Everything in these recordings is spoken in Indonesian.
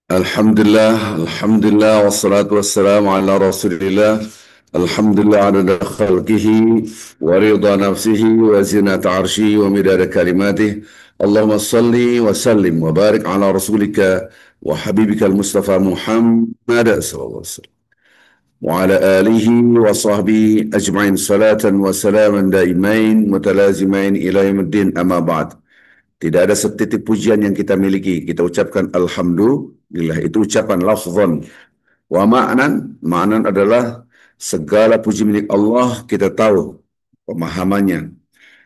Alhamdulillah, wassalatu wassalamu ala rasulillah. Alhamdulillah adada khalqihi wa ridha nafsihi wa zinata arshihi wa midada kalimatih. Allahumma salli wa sallim wa barik ala rasulika wa habibika al-Mustafa Muhammad sallallahu alaihi wasallam wa ala alihi wa sahbihi ajma'in salatan wa salaman daimain mutalazimain ila yaumiddin amma ba'd. Tidak ada setitik pujian yang kita miliki. Kita ucapkan Alhamdulillah. Itu ucapan lafzan. Wa ma'nan adalah segala puji milik Allah kita tahu pemahamannya.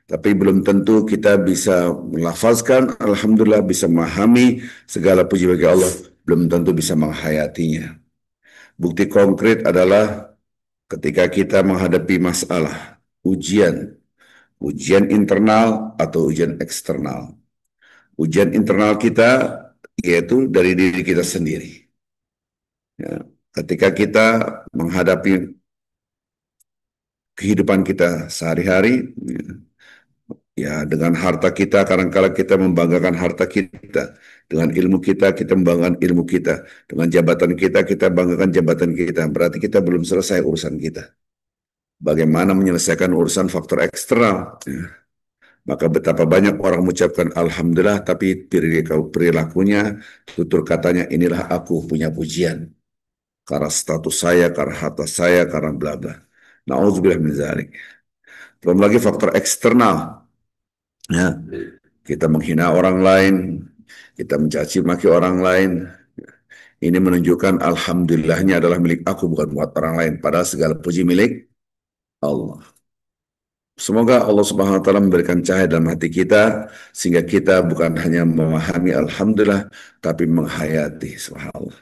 Tapi belum tentu kita bisa melafazkan Alhamdulillah, bisa memahami segala puji bagi Allah. Belum tentu bisa menghayatinya. Bukti konkret adalah ketika kita menghadapi masalah, ujian, ujian internal atau ujian eksternal. Ujian internal kita yaitu dari diri kita sendiri. Ya, ketika kita menghadapi kehidupan kita sehari-hari, ya dengan harta kita, kadang-kala kita membanggakan harta kita. Dengan ilmu kita, kita membanggakan ilmu kita. Dengan jabatan kita banggakan jabatan kita. Berarti kita belum selesai urusan kita. Bagaimana menyelesaikan urusan faktor eksternal? Ya. Maka betapa banyak orang mengucapkan Alhamdulillah, tapi perilakunya, tutur katanya, inilah aku punya pujian. Karena status saya, karena harta saya, karena bla bla. Na'udzubillah min dzalik. Belum lagi faktor eksternal. Ya, kita menghina orang lain, kita mencaci maki orang lain. Ini menunjukkan Alhamdulillahnya adalah milik aku, bukan buat orang lain. Padahal segala puji milik Allah. Semoga Allah Subhanahu wa taala memberikan cahaya dalam hati kita sehingga kita bukan hanya memahami Alhamdulillah tapi menghayati, subhanallah.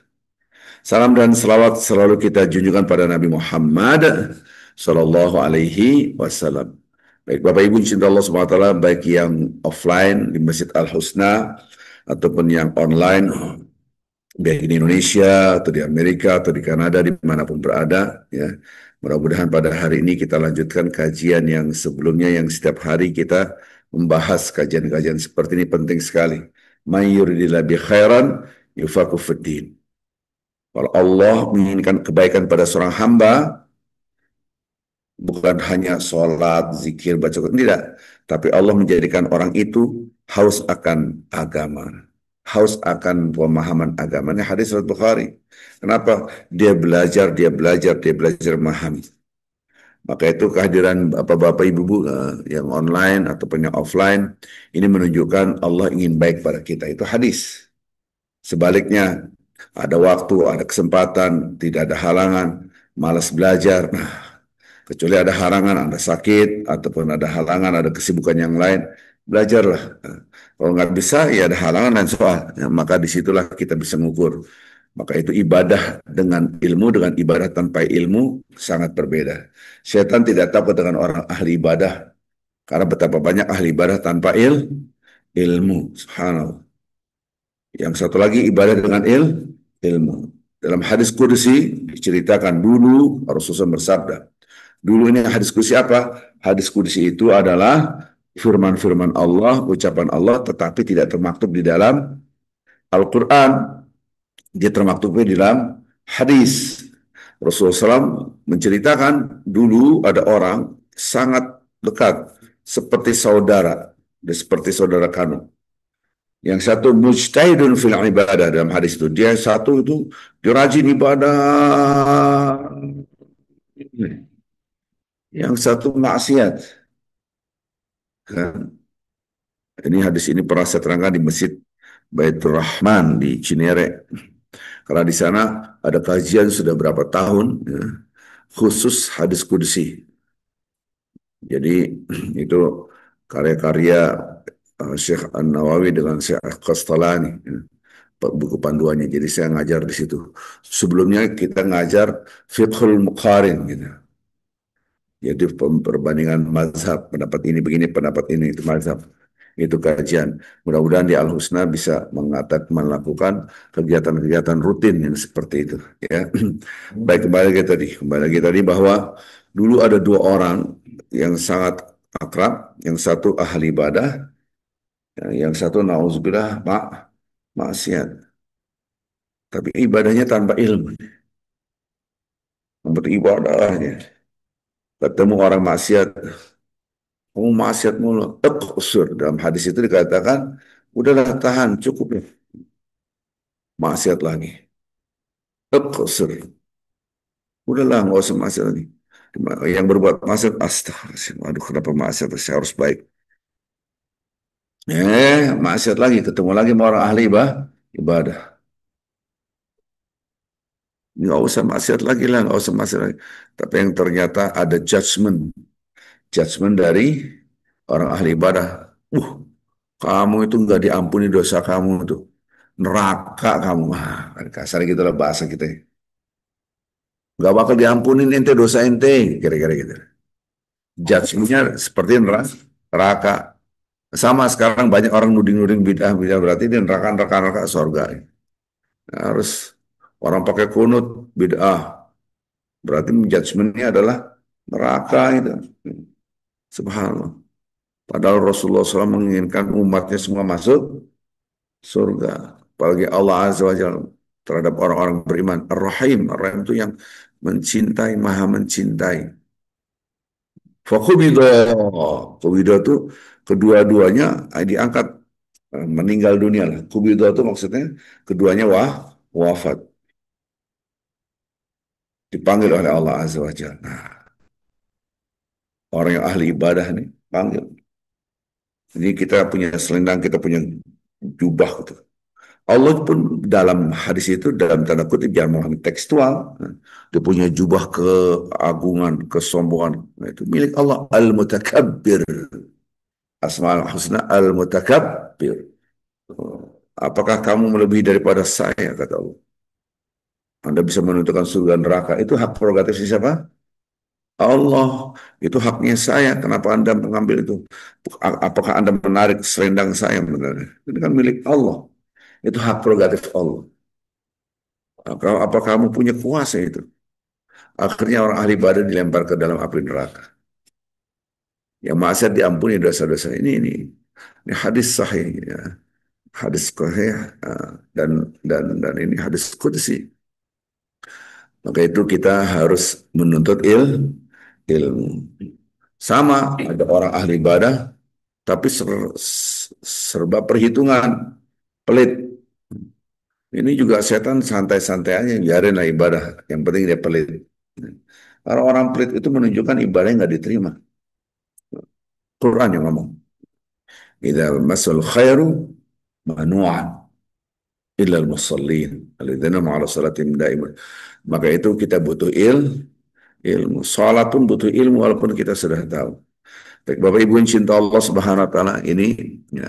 Salam dan selawat selalu kita junjukkan pada Nabi Muhammad sallallahu alaihi wasallam. Baik Bapak Ibu cinta Allah Subhanahu wa taala, baik yang offline di Masjid Al Husna ataupun yang online, baik di Indonesia atau di Amerika atau di Kanada, dimanapun berada, ya. Mudah-mudahan pada hari ini kita lanjutkan kajian yang sebelumnya, yang setiap hari kita membahas kajian-kajian seperti ini penting sekali. May yuridillah bi khairan yufaqihu fiddin. Kalau Allah menginginkan kebaikan pada seorang hamba, bukan hanya sholat, zikir, baca Quran, tidak. Tapi Allah menjadikan orang itu haus akan agama, haus akan pemahaman agama. Ini hadis riwayat Bukhari. Kenapa? Dia belajar memahami. Maka itu kehadiran bapak-bapak, ibu-ibu yang online ataupun yang offline, ini menunjukkan Allah ingin baik pada kita. Itu hadis. Sebaliknya, ada waktu, ada kesempatan, tidak ada halangan, malas belajar. Nah, kecuali ada halangan, ada sakit, ataupun ada halangan, ada kesibukan yang lain, belajarlah. Nah, kalau nggak bisa, ya ada halangan dan soal. Ya, maka disitulah kita bisa mengukur. Maka itu ibadah dengan ilmu, dengan ibadah tanpa ilmu sangat berbeda. Setan tidak takut dengan orang ahli ibadah, karena betapa banyak ahli ibadah tanpa ilmu. Subhanallah. Yang satu lagi ibadah dengan ilmu. Dalam hadis kursi diceritakan dulu Rasulullah bersabda. Dulu ini hadis kursi apa? Hadis kursi itu adalah firman-firman Allah, ucapan Allah, tetapi tidak termaktub di dalam Al-Quran. Dia termaktub di dalam hadis. Rasulullah SAW menceritakan dulu ada orang sangat dekat, seperti saudara, dan seperti saudara kandung. Yang satu mujtahidun fil ibadah, dalam hadis itu. Dia satu itu dirajin ibadah. Yang satu maksiat. Ini hadis ini pernah saya terangkan di Masjid Baitur Rahman di Cinere. Karena di sana ada kajian sudah berapa tahun, ya, khusus hadis qudsi. Jadi itu karya-karya Syekh An-Nawawi dengan Syekh Qastalani, ya, buku panduannya. Jadi saya ngajar di situ. Sebelumnya kita ngajar fiqhul muqarin gitu. Jadi perbandingan mazhab, pendapat ini begini, pendapat ini itu mazhab. Itu kajian. Mudah-mudahan di Al-Husna bisa melakukan kegiatan-kegiatan rutin yang seperti itu. Ya. Baik, kembali lagi tadi bahwa dulu ada dua orang yang sangat akrab, yang satu ahli ibadah, yang satu nauzubillah maksiat. Tapi ibadahnya tanpa ilmu. Beribadahnya. Ketemu orang maksiat, kamu maksiat mulu. Uksur. Dalam hadis itu dikatakan, udahlah tahan, cukup ya. Maksiat lagi. Uksur. Udahlah, nggak usah maksiat lagi. Yang berbuat maksiat, astagfirullah. Aduh, kenapa maksiat? Saya harus baik. Maksiat lagi. Ketemu lagi sama orang ahli ibadah. Nggak usah maksiat lagi lah, nggak usah maksiat lagi. Tapi yang ternyata ada judgment. Judgment dari orang ahli ibadah. Uh, kamu itu nggak diampuni dosa kamu itu. Neraka kamu. Kasar gitu lah bahasa kita. Nggak bakal diampunin ente dosa ente. Kira-kira gitu. Judgmentnya seperti neraka. Sama sekarang banyak orang nuding-nuding bid'ah, bid'ah berarti dia neraka surga. Harus orang pakai kunut bid'ah. Berarti judgementnya adalah neraka itu. Subhanallah. Padahal Rasulullah SAW menginginkan umatnya semua masuk surga. Apalagi Allah Azza wa Jalla terhadap orang-orang beriman. Ar-Rahim. Ar-Rahim itu yang mencintai, maha mencintai. Fakubido. Kubido itu kedua-duanya diangkat meninggal dunia lah. Kubido itu maksudnya keduanya wafat. Dipanggil oleh Allah Azza wa Jalla. Nah, orang yang ahli ibadah nih panggil. Jadi kita punya selendang, kita punya jubah gitu. Allah pun dalam hadis itu dalam tanda kutip jangan memahami tekstual. Dia punya jubah keagungan, kesombongan. Nah, itu milik Allah Al-Mutakabbir. Asmaul Husna Al-Mutakabbir. Apakah kamu melebihi daripada saya, kata Allah. Anda bisa menentukan surga neraka. Itu hak prerogatif siapa? Allah, itu haknya saya. Kenapa Anda mengambil itu? Apakah Anda menarik selendang saya? Ini kan milik Allah. Itu hak prerogatif Allah. Apa kamu punya kuasa itu? Akhirnya orang ahli ibadah dilempar ke dalam api neraka. Yang maksiat diampuni dosa-dosa ini hadis sahih ya. Hadis sahih dan ini hadis qudsi. Maka itu kita harus menuntut ilmu. Sama ada orang ahli ibadah tapi serba perhitungan, pelit. Ini juga setan santai-santai aja, biarin lah ibadah. Yang penting dia pelit. Kalau orang pelit itu menunjukkan ibadahnya nggak diterima. Quran yang ngomong. Idza masal khairu manu'an illal musallin alladzina ma'ala salatim daiman. Maka itu kita butuh ilmu. Salat pun butuh ilmu walaupun kita sudah tahu. Baik Bapak Ibu yang cinta Allah Subhanahu wa taala, ini ya,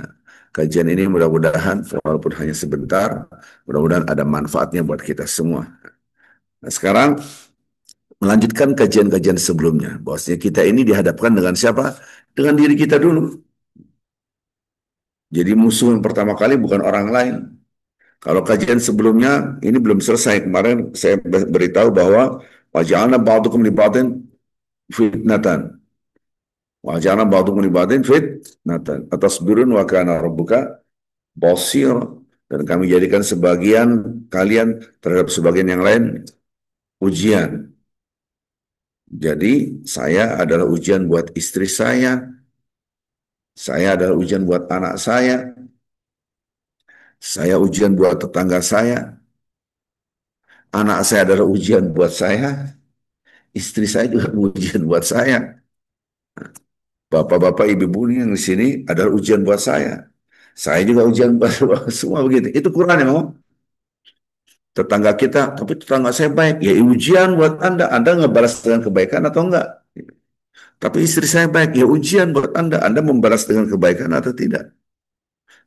kajian ini mudah-mudahan walaupun hanya sebentar, mudah-mudahan ada manfaatnya buat kita semua. Nah, sekarang melanjutkan kajian-kajian sebelumnya, bahwasanya kita ini dihadapkan dengan siapa? Dengan diri kita dulu. Jadi musuh yang pertama kali bukan orang lain. Kalau kajian sebelumnya ini belum selesai. Kemarin saya beritahu bahwa waja'alna ba'dukum li ba'din fitnatan. Waja'alna ba'dukum li ba'din fitnatan. Atasbirun wa kana rabbuka basir. Dan kami jadikan sebagian kalian terhadap sebagian yang lain ujian. Jadi saya adalah ujian buat istri saya adalah ujian buat anak saya ujian buat tetangga saya, anak saya adalah ujian buat saya, istri saya juga ujian buat saya. Bapak-bapak, ibu-ibu yang di sini adalah ujian buat saya. Saya juga ujian buat semua begitu. Itu Quran ya, memang. Tetangga kita, tapi tetangga saya baik. Ya ujian buat Anda. Anda nggak balas dengan kebaikan atau enggak? Tapi istri saya baik. Ya ujian buat Anda. Anda membalas dengan kebaikan atau tidak?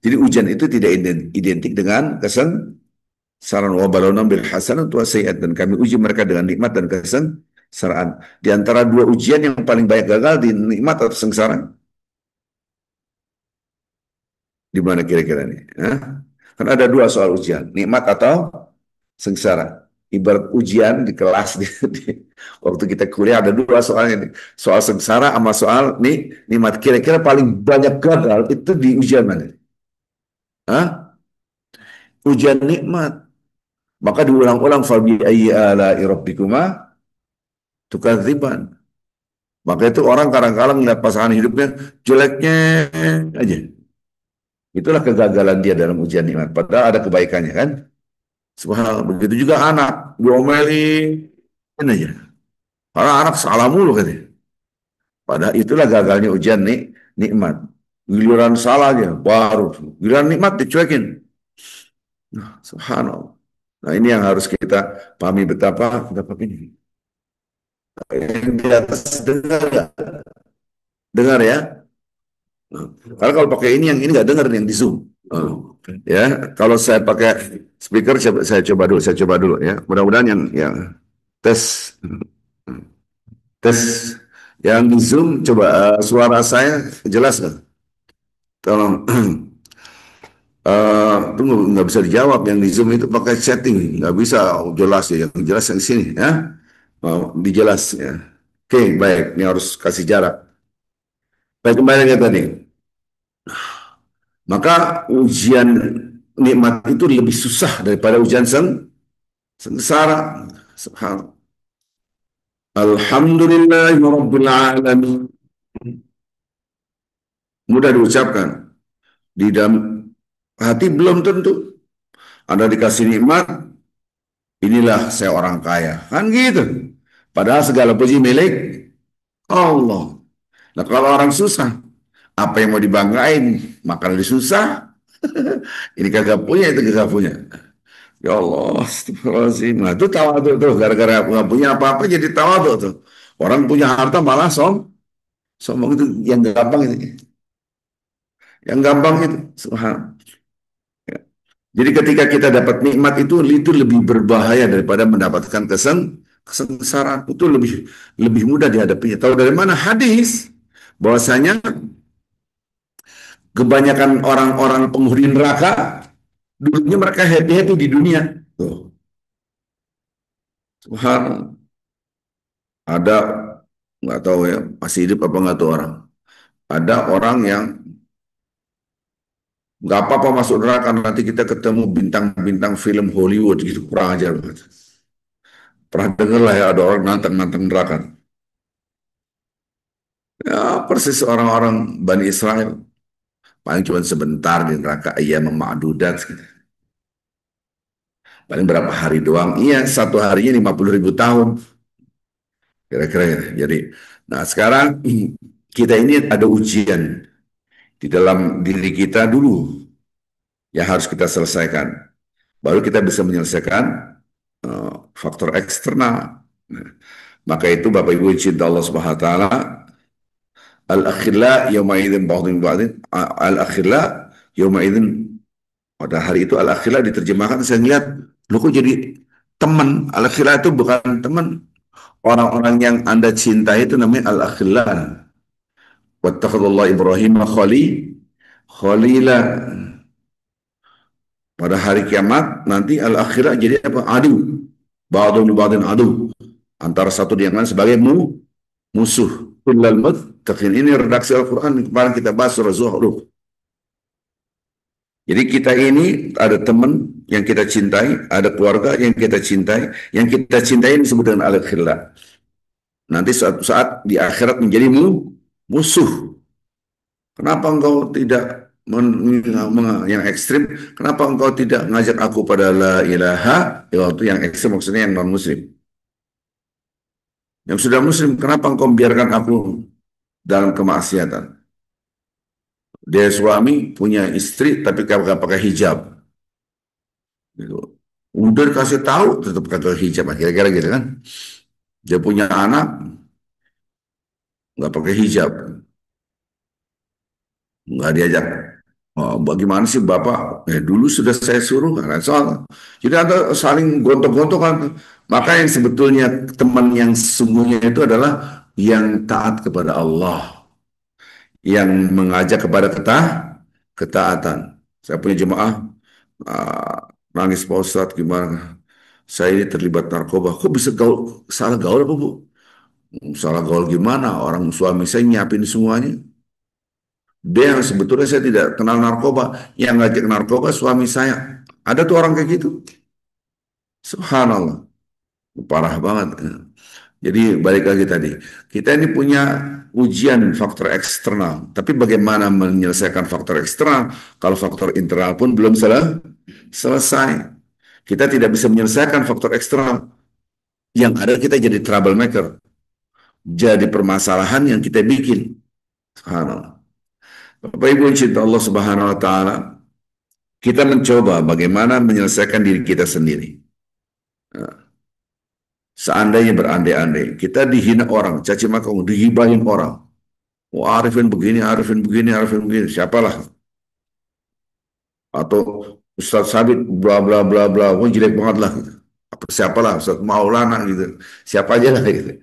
Jadi ujian itu tidak identik dengan kesengsaraan. Wa balawna bil hasanat wa sayyi'at, dan kami uji mereka dengan nikmat dan kesengsaraan. Di antara dua ujian yang paling banyak gagal di nikmat atau sengsara, di mana kira-kira nih? Hah? Kan ada dua soal ujian, nikmat atau sengsara. Ibarat ujian di kelas waktu kita kuliah ada dua soalnya nih. Soal sengsara sama soal nikmat. Kira-kira paling banyak gagal itu di ujian mana? Hah? Ujian nikmat. Maka diulang-ulang fabi ayyi ala'i rabbikuma tukadziban. Maka itu orang kadang-kadang melihat pasangan hidupnya jeleknya aja. Itulah kegagalan dia dalam ujian nikmat. Padahal ada kebaikannya kan. Subhanallah. Begitu juga anak diomelin aja. Karena anak salah mulu katanya. Padahal itulah gagalnya ujian nikmat. Giliran salahnya baru. Giliran nikmat dicuekin. Nah, subhanallah. Nah ini yang harus kita pahami betapa ini. Yang di atas dengar ya, dengar ya. Nah, karena kalau pakai ini yang ini nggak dengar yang di Zoom. Ya, kalau saya pakai speaker saya coba dulu ya. Mudah-mudahan yang tes tes yang di Zoom coba suara saya jelas nggak? Tolong. Tunggu nggak bisa dijawab yang di Zoom itu pakai setting nggak bisa jelas ya yang jelas yang sini ya mau dijelas ya. Oke baik ini harus kasih jarak. Baik kembali ke tadi. Maka ujian nikmat itu lebih susah daripada ujian sengsara. Subhanallah. Alhamdulillahirabbil alamin. Mudah diucapkan. Di dalam hati belum tentu. Anda dikasih nikmat, inilah saya orang kaya. Kan gitu. Padahal segala puji milik Allah. Nah kalau orang susah, apa yang mau dibanggain? Makan lebih susah. Ini kagak punya, itu kagak punya. Ya Allah, astagfirullahaladzim. Nah itu tawadhu tuh. Gara-gara nggak punya apa-apa jadi tawadhu tuh. Orang punya harta malah sombong itu yang gampang itu. Yang gampang itu. Subhanallah. Ya. Jadi ketika kita dapat nikmat itu lebih berbahaya daripada mendapatkan kesengsaraan. Itu lebih lebih mudah dihadapinya. Tahu dari mana? Hadis bahwasanya kebanyakan orang-orang penghuni neraka dulunya mereka happy-happy di dunia. Tuh. Subhanallah. Ada nggak tahu ya masih hidup apa nggak tuh orang. Ada orang yang nggak apa-apa masuk neraka nanti kita ketemu bintang-bintang film Hollywood gitu kurang ajar banget. Pernah dengar lah ya ada orang nantang-nantang neraka. Ya persis orang-orang Bani Israel paling cuma sebentar di neraka iya memadudat gitu. Paling berapa hari doang. Iya satu harinya 50.000 tahun kira-kira ya. Jadi nah sekarang kita ini ada ujian di dalam diri kita dulu yang harus kita selesaikan. Baru kita bisa menyelesaikan faktor eksternal. Nah, maka itu Bapak Ibu cinta Allah Subhanahu wa taala, al-akhilla yauma idzin ba'dhum ba'dhin, al-akhilla yauma idzin, pada hari itu al-akhilla diterjemahkan saya lihat lu kok jadi teman. Al-akhilla itu bukan teman. Orang-orang yang Anda cintai itu namanya al-akhilla. Wattakhadallahu Ibrahim khalila. Pada hari kiamat nanti al-akhirah jadi apa? Adu. Ba'dun ba'din adu. Antara satu dengan lain sebagai musuh. Kullal muttaqin. Ini redaksi Al-Quran yang kemarin kita bahas surah Zuhruf. Jadi kita ini ada teman yang kita cintai, ada keluarga yang kita cintai. Yang kita cintai ini disebut dengan al-akhirah. Nanti suatu saat di akhirat menjadi musuh. Kenapa engkau tidak yang ekstrim? Kenapa engkau tidak ngajak aku pada la ilaha? Itu yang ekstrim maksudnya yang non muslim. Yang sudah muslim, kenapa engkau membiarkan aku dalam kemaksiatan? Dia suami punya istri tapi kagak pakai hijab. Gitu. Udah dikasih tahu tetap pakai hijab kira-kira gitu kan. Dia punya anak nggak pakai hijab, nggak diajak. Oh, bagaimana sih Bapak? Dulu sudah saya suruh, karena soal. Jadi ada saling gontok-gontokan. Maka yang sebetulnya teman yang sesungguhnya itu adalah yang taat kepada Allah, yang mengajak kepada ketaatan. Saya punya jemaah nangis Pak Ustadz gimana? Saya ini terlibat narkoba. Kok bisa salah gaul apa Bu? Salah gaul gimana? Orang suami saya nyiapin semuanya. Dia yang sebetulnya saya tidak kenal narkoba, yang ngajak narkoba suami saya. Ada tuh orang kayak gitu. Subhanallah, parah banget. Jadi balik lagi tadi, kita ini punya ujian faktor eksternal, tapi bagaimana menyelesaikan faktor eksternal kalau faktor internal pun belum selesai? Kita tidak bisa menyelesaikan faktor eksternal. Yang ada kita jadi troublemaker, jadi permasalahan yang kita bikin. Subhanallah. Bapak Ibu yang cinta Allah Subhanahu wa taala, kita mencoba bagaimana menyelesaikan diri kita sendiri. Seandainya berandai-andai, kita dihina orang, caci maki orang, dihibahin orang. Oh, Arifin begini, Arifin begini, Arifin begini. Siapalah? Atau Ustadz Sabit, bla bla bla bla. Oh, jelek banget lah. Gitu. Apa siapalah? Ustadz Maulana gitu. Siapa aja lah gitu.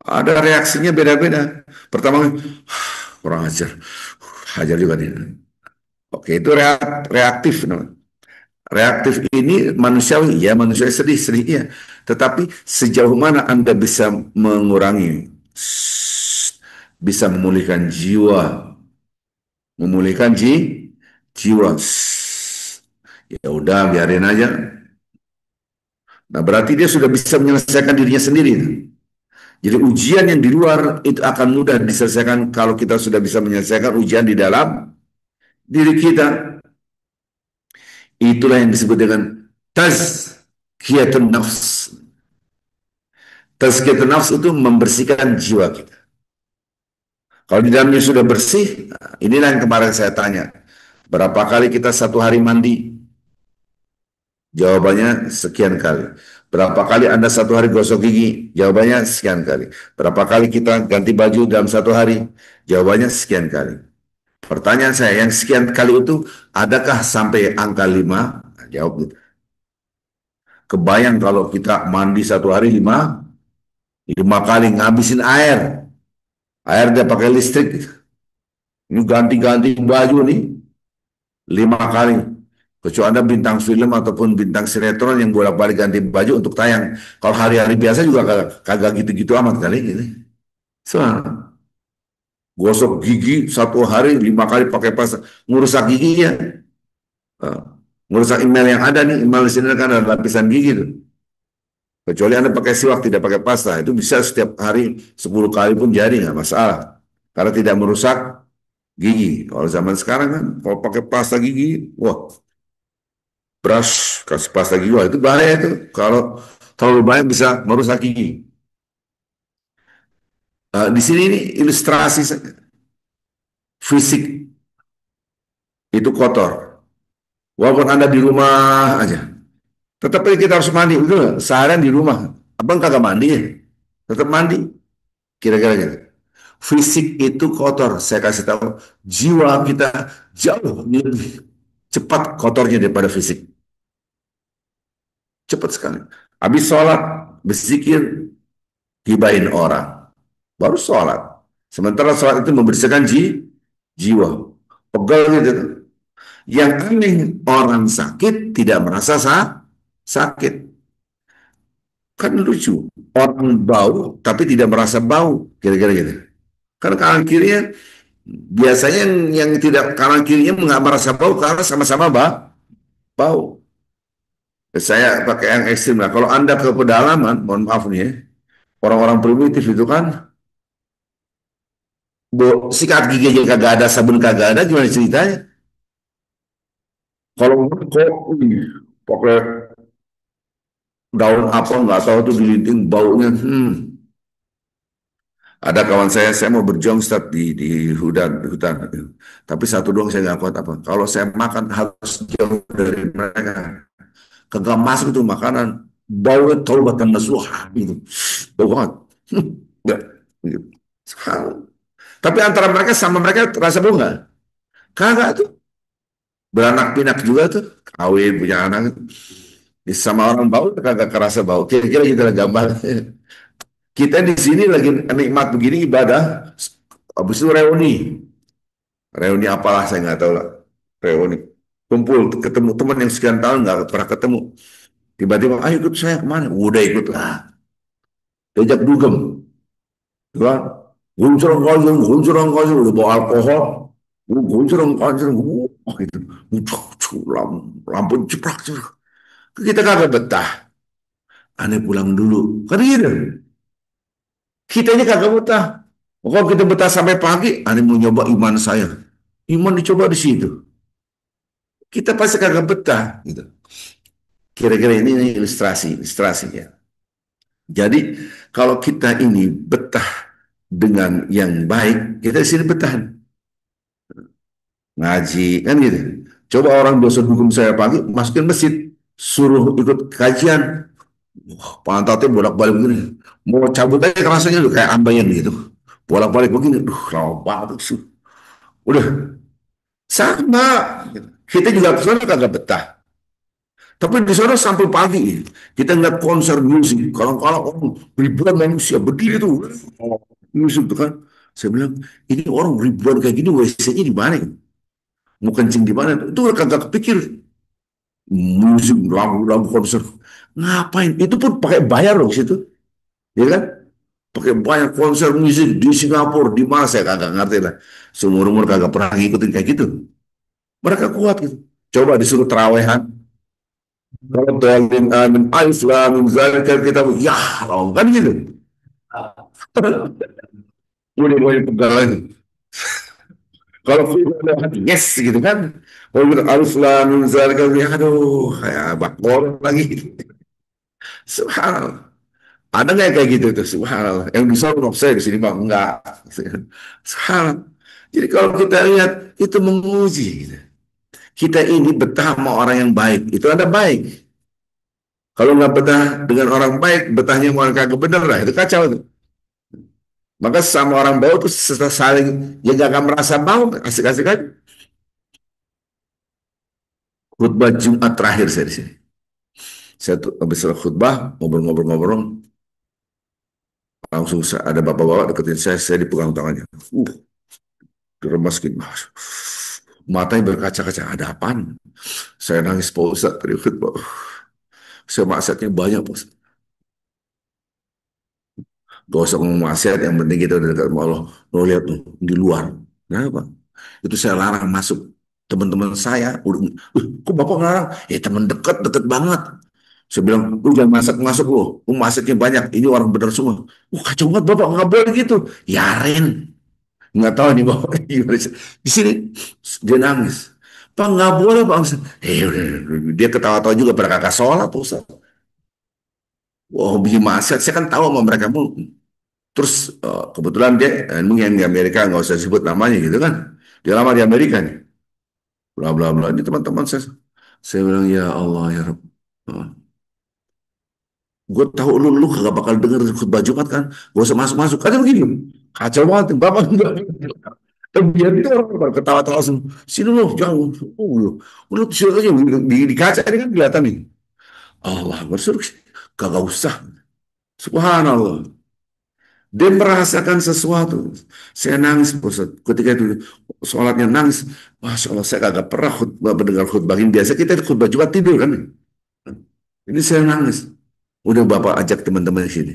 Ada reaksinya beda-beda. Pertama, kurang ajar. Hajar juga nih. Oke, itu reaktif. Reaktif ini manusiawi, ya manusia sedih, sedihnya. Tetapi sejauh mana Anda bisa mengurangi, bisa memulihkan jiwa, memulihkan jiwa. Ya udah, biarin aja. Nah, berarti dia sudah bisa menyelesaikan dirinya sendiri. Jadi ujian yang di luar itu akan mudah diselesaikan kalau kita sudah bisa menyelesaikan ujian di dalam diri kita. Itulah yang disebut dengan tazkiyatun nafs. Tazkiyatun nafs itu membersihkan jiwa kita. Kalau di dalamnya sudah bersih, inilah yang kemarin saya tanya. Berapa kali kita satu hari mandi? Jawabannya sekian kali. Berapa kali Anda satu hari gosok gigi? Jawabannya sekian kali. Berapa kali kita ganti baju dalam satu hari? Jawabannya sekian kali. Pertanyaan saya, yang sekian kali itu adakah sampai angka 5? Jawab gitu. Kebayang kalau kita mandi satu hari lima kali ngabisin air. Air dia pakai listrik. Ini ganti-ganti baju nih 5 kali. Kecuali Anda bintang film ataupun bintang sinetron yang bolak-balik ganti baju untuk tayang. Kalau hari-hari biasa juga kagak gitu-gitu amat kali ini. So, gosok gigi satu hari 5 kali pakai pasta. Ngurusak gigi ya. Uh, Ngurusak email yang ada nih. Email di sini kan ada lapisan gigi tuh. Kecuali Anda pakai siwak tidak pakai pasta. Itu bisa setiap hari 10 kali pun jadi nggak masalah. Karena tidak merusak gigi. Kalau zaman sekarang kan kalau pakai pasta gigi, wah, brush kasih pasta gigi, wah, itu bahaya itu. Kalau terlalu banyak bisa merusak gigi. Di sini ini ilustrasi fisik itu kotor. Walaupun Anda di rumah aja, tetapi kita harus mandi. Udah seharian di rumah, abang kagak mandi ya? Tetap mandi. Kira-kira gitu. Fisik itu kotor. Saya kasih tahu, jiwa kita jauh lebih cepat kotornya daripada fisik. Cepat sekali. Habis sholat, berzikir, hibahin orang. Baru sholat. Sementara sholat itu membersihkan jiwa. Pegal gitu. Yang aneh, orang sakit tidak merasa sakit. Kan lucu. Orang bau tapi tidak merasa bau. Kira-kira gitu. Karena kanan kirinya, biasanya yang tidak kanan kirinya nggak merasa bau karena sama-sama bau. Saya pakai yang ekstrim lah. Kalau Anda ke pedalaman, mohon maaf nih ya, orang-orang primitif itu kan sikat gigi aja kagak ada, sabun kagak ada, gimana ceritanya? Kalau kok pakai daun apa nggak tahu tuh dilinting baunya. Ada kawan saya mau berjuang Ustaz di hutan. Tapi satu doang saya nggak kuat apa. Kalau saya makan harus jauh dari mereka. Kagak masuk itu makanan. Baunya taubatan nasuha gitu. Bau banget. Nggak. Gitu. Tapi antara mereka sama mereka terasa bau nggak? Kagak tuh. Beranak pinak juga tuh. Kawin punya anak. Sama orang bau kagak kerasa bau. Kira-kira gitu lah gambar. Kita di sini lagi nikmat begini ibadah. Habis itu reuni. Reuni apalah saya nggak tahu lah. Reuni. Kumpul ketemu teman yang sekian tahun nggak pernah ketemu. Tiba-tiba, ayo ikut saya kemana? Udah ikut lah. Diajak dugem. Kan? Guncurang kocurang, udah bawa alkohol. Guncurang kocurang, wah gitu. Lampu ceprak. Kita kagak betah. Aneh pulang dulu. Kan gitu. Kita ini kagak betah. Kalau kita betah sampai pagi, aneh mau nyoba iman saya. Iman dicoba di situ. Kita pasti kagak betah. Gitu. Kira-kira ini ilustrasi ya. Jadi kalau kita ini betah dengan yang baik, kita di sini betah. Ngaji, kan gitu. Coba orang dosa hukum saya pagi, masukin masjid, suruh ikut kajian, pantatnya bolak-balik begini. Mau cabut aja rasanya tuh kayak ambeien gitu. Bolak-balik begini, lama banget. Udah, sama. Kita juga kesana kagak betah. Tapi di sana sampai pagi. Kita ngeliat konser musik. Kalau ribuan manusia berdiri tuh. Musik tuh kan. Saya bilang, ini orang ribuan kayak gini, WC-nya di mana? Mau kencing di mana? Itu kagak kepikir. Musik, lagu-lagu konser. Ngapain? Itu pun pakai bayar loh situ. Ya kan? Pakai banyak konser musik di Singapura, di mana saya kagak ngerti lah. Seumur-umur kagak pernah ngikutin kayak gitu. Mereka kuat gitu. Coba disuruh terawehan. Kalau dalin amin alif lam mim zalika kita ya Allah kan gitu. Boleh pegangan. Kalau film yes gitu kan. Kalau bilang alif lam mim zalika ya aduh kayak bakor lagi. Subhanallah. Ada nggak kayak gitu tuh? Subhanallah. Yang bisa saya di sini bang enggak. Subhanallah. Jadi kalau kita lihat itu menguji. Gitu. Kita ini betah sama orang yang baik. Itu ada baik. Kalau nggak betah dengan orang baik, betahnya mau orang kagak bener lah. Itu kacau tuh. Maka sama orang bau tuh saling ya gak akan merasa bau, asik-asik aja. Khutbah Jumat terakhir saya di sini. Saya tuh habis khutbah ngobrol-ngobrol-ngobrol, langsung ada bapak-bapak deketin saya dipegang tangannya. Diremas gitu. Matanya berkaca-kaca, ada apaan? Saya nangis Pak Ustaz tadi khutbah. Saya maksiatnya banyak Pak Ustaz. Gak usah ngomong maksiat, yang penting kita udah dekat sama Allah. Lo lihat tuh, di luar. Kenapa? Itu saya larang masuk. Teman-teman saya, udah, kok bapak ngelarang? Ya teman deket banget. Saya bilang, lu jangan masuk-masuk lo. Lu masuknya banyak, ini orang benar semua. Kacau banget bapak, nggak boleh gitu. Yarin. Nggak tahu nih bapak. Di sini, dia nangis. Pak, nggak boleh Pak. Dia ketawa-tawa juga pada kakak sholat, Pak Ustaz. Wah, hobi maksiat, saya kan tahu sama mereka mulu. Terus kebetulan dia yang di Amerika nggak usah sebut namanya gitu kan. Dia lama di Amerika nih. Bla bla bla. Ini teman-teman saya bilang ya Allah ya Rabb. Gue tahu lu gak bakal denger khutbah Jumat kan. Gak usah masuk-masuk. Kan begini. Kacau banget. Bapak enggak. Biar itu orang ketawa-tawa langsung. Sini lu jangan. Lu sini aja di kaca ini kan kelihatan nih. Allah bersuruh. Kagak usah. Subhanallah. Dia merasakan sesuatu. Saya nangis, Ustaz. Ketika itu sholatnya nangis. Masya Allah, saya kagak pernah khutbah, mendengar khutbah ini. Biasa kita khutbah juga tidur kan. Ini saya nangis. Udah Bapak ajak teman-teman di sini.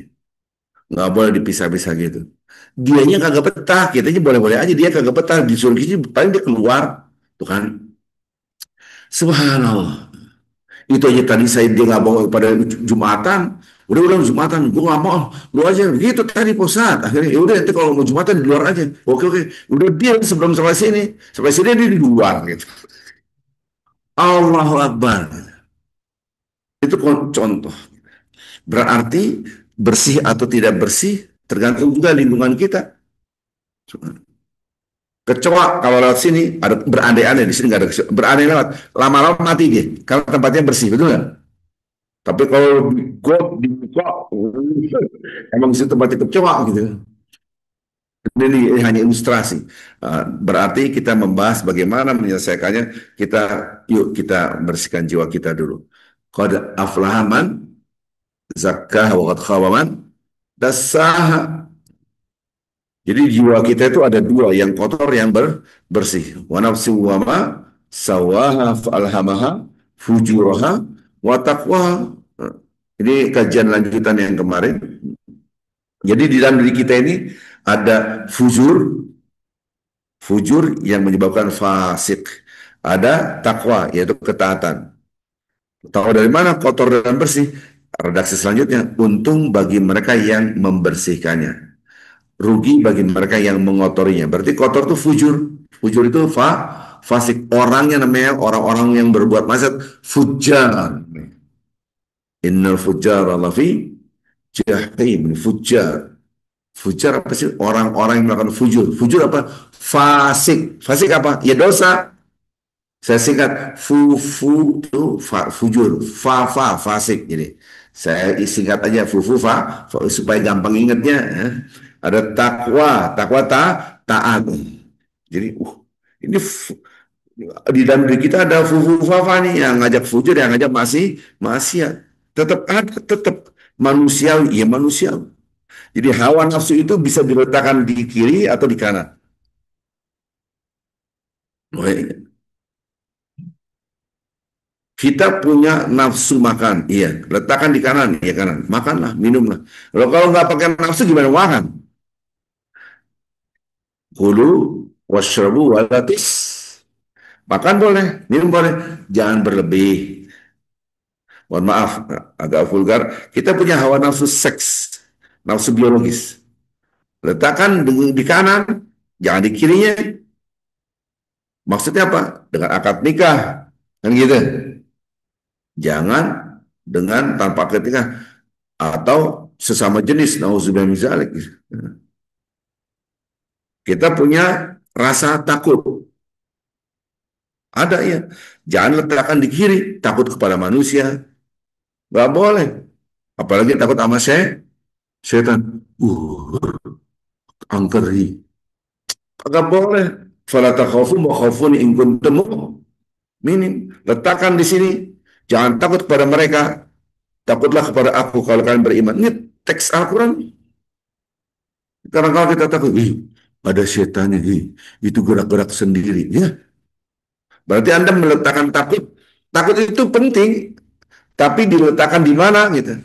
Nggak boleh dipisah-pisah gitu. Dianya kagak betah. Kitanya boleh-boleh aja. Dia kagak betah. Disuruh gitu, paling dia keluar. Tuh kan. Subhanallah. Itu aja tadi saya dia nggak mau pada Jumatan. Udah Jumatan, gue nggak mau, lu aja gitu tadi Posat. Akhirnya ya udah nanti kalau mau Jumatan di luar aja. Oke, udah dia sebelum sampai sini dia di luar gitu. Allahu Akbar. Itu contoh. Berarti bersih atau tidak bersih tergantung juga lingkungan kita. Kecoa kalau lewat sini ada berandai-andai di sini nggak ada berandai lewat lama-lama mati dia kalau tempatnya bersih betul nggak? Tapi kalau got dibuka, emang situ tempat itu coba gitu. Ini hanya ilustrasi. Berarti kita membahas bagaimana menyelesaikannya. Yuk kita bersihkan jiwa kita dulu. Qad aflahaman zakah wa qad khawaman dassaha. Jadi jiwa kita itu ada dua, yang kotor, yang bersih. Wa nafsi wa ma sawaha fa'alhamaha fujuraha wa taqwa. Ini kajian lanjutan yang kemarin. Jadi di dalam diri kita ini ada fujur yang menyebabkan fasik. Ada takwa, yaitu ketaatan. Tahu dari mana kotor dan bersih? Redaksi selanjutnya, untung bagi mereka yang membersihkannya. Rugi bagi mereka yang mengotorinya. Berarti kotor itu fujur. Fujur itu fasik. Orangnya namanya orang-orang yang berbuat maksiat. Fujar. Innal fujar lafi jahim. Fujar. Fujar apa sih? Orang-orang yang melakukan fujur. Fujur apa? Fasik. Fasik apa? Ya dosa. Saya singkat fu itu fujur, fasik. Jadi saya singkat aja supaya gampang ingatnya. Ya. Ada takwa taat. Jadi ini di dalam diri kita ada nih yang ngajak fujur, yang ngajak maksiat. Tetap ada, tetap manusiawi, ya manusiawi. Jadi hawa nafsu itu bisa diletakkan di kiri atau di kanan. Kita punya nafsu makan, iya, letakkan di kanan, ya kanan, makanlah, minumlah. Kalau nggak pakai nafsu gimana makan? Kulu washrabu walatis. Makan boleh, minum boleh, jangan berlebih. Mohon maaf, agak vulgar. Kita punya hawa nafsu seks, nafsu biologis. Letakkan di kanan, jangan di kirinya. Maksudnya apa? Dengan akad nikah, kan gitu. Jangan dengan tanpa akad nikah atau sesama jenis. Nauzubillah min dzalik. Kita punya rasa takut. Ada ya. Jangan letakkan di kiri. Takut kepada manusia. Gak boleh. Apalagi takut sama setan. Angkeri. Gak boleh. Fala takhafu wa khafuni in kuntum mu'minin. Letakkan di sini. Jangan takut kepada mereka. Takutlah kepada aku kalau kalian beriman. Ini teks Al-Quran. Karena kalau kita takut, ada setannya, itu gerak-gerak sendiri. Ya, berarti Anda meletakkan takut. Takut itu penting, tapi diletakkan di mana gitu.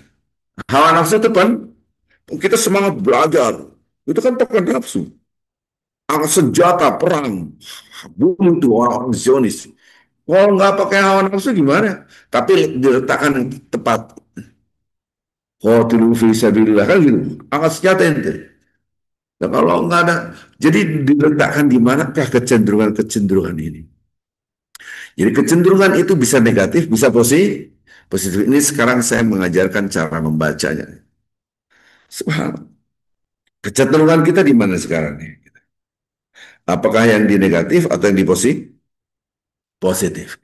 Hawa nafsu itu kan kita semangat belajar. Itu kan tekan nafsu. Senjata perang. Bunuh itu orang-orang Zionis. Kalau nggak pakai hawa nafsu gimana? Tapi diletakkan yang tepat. Qatilu fi sabilillah kan gitu. Angkat senjata ente. Nah, kalau nggak ada, jadi diletakkan di manakah kecenderungan-kecenderungan ini? Jadi kecenderungan itu bisa negatif, bisa positif. Positif ini sekarang saya mengajarkan cara membacanya. Subhanallah. Kecenderungan kita di mana sekarang nih? Apakah yang di negatif atau yang di positif? Positif.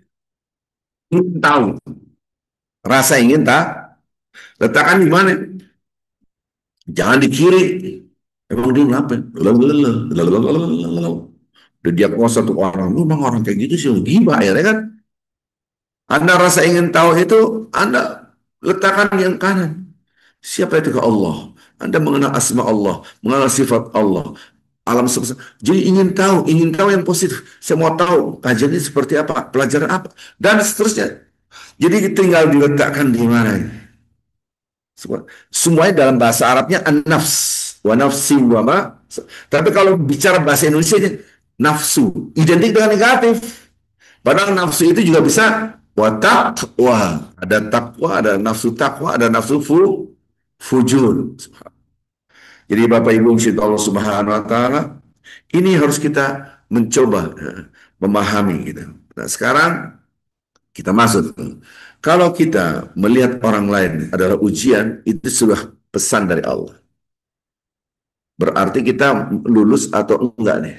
Ingin tahu, rasa ingin tak, letakkan di mana? Jangan di kiri. Emang dia ngapain? Udah diagnosa satu orang, memang orang kayak gitu sih gila ya kan? Anda rasa ingin tahu itu, Anda letakkan yang kanan. Siapa itu ke Allah? Anda mengenal asma Allah, mengenal sifat Allah, alam semesta. Jadi ingin tahu yang positif. Saya mau tahu kajian ini seperti apa, pelajaran apa, dan seterusnya. Jadi tinggal diletakkan di mana. Semuanya dalam bahasa Arabnya an-nafs, wa nafsi wa ma. Tapi kalau bicara bahasa Indonesia, nafsu identik dengan negatif. Padahal nafsu itu juga bisa wa taqwa. Ada takwa, ada nafsu takwa, ada nafsu fujur. Jadi Bapak Ibu yang Allah Subhanahu wa taala, ini harus kita mencoba memahami gitu. Nah, sekarang kita masuk. Kalau kita melihat orang lain adalah ujian, itu sudah pesan dari Allah. Berarti kita lulus atau enggak nih?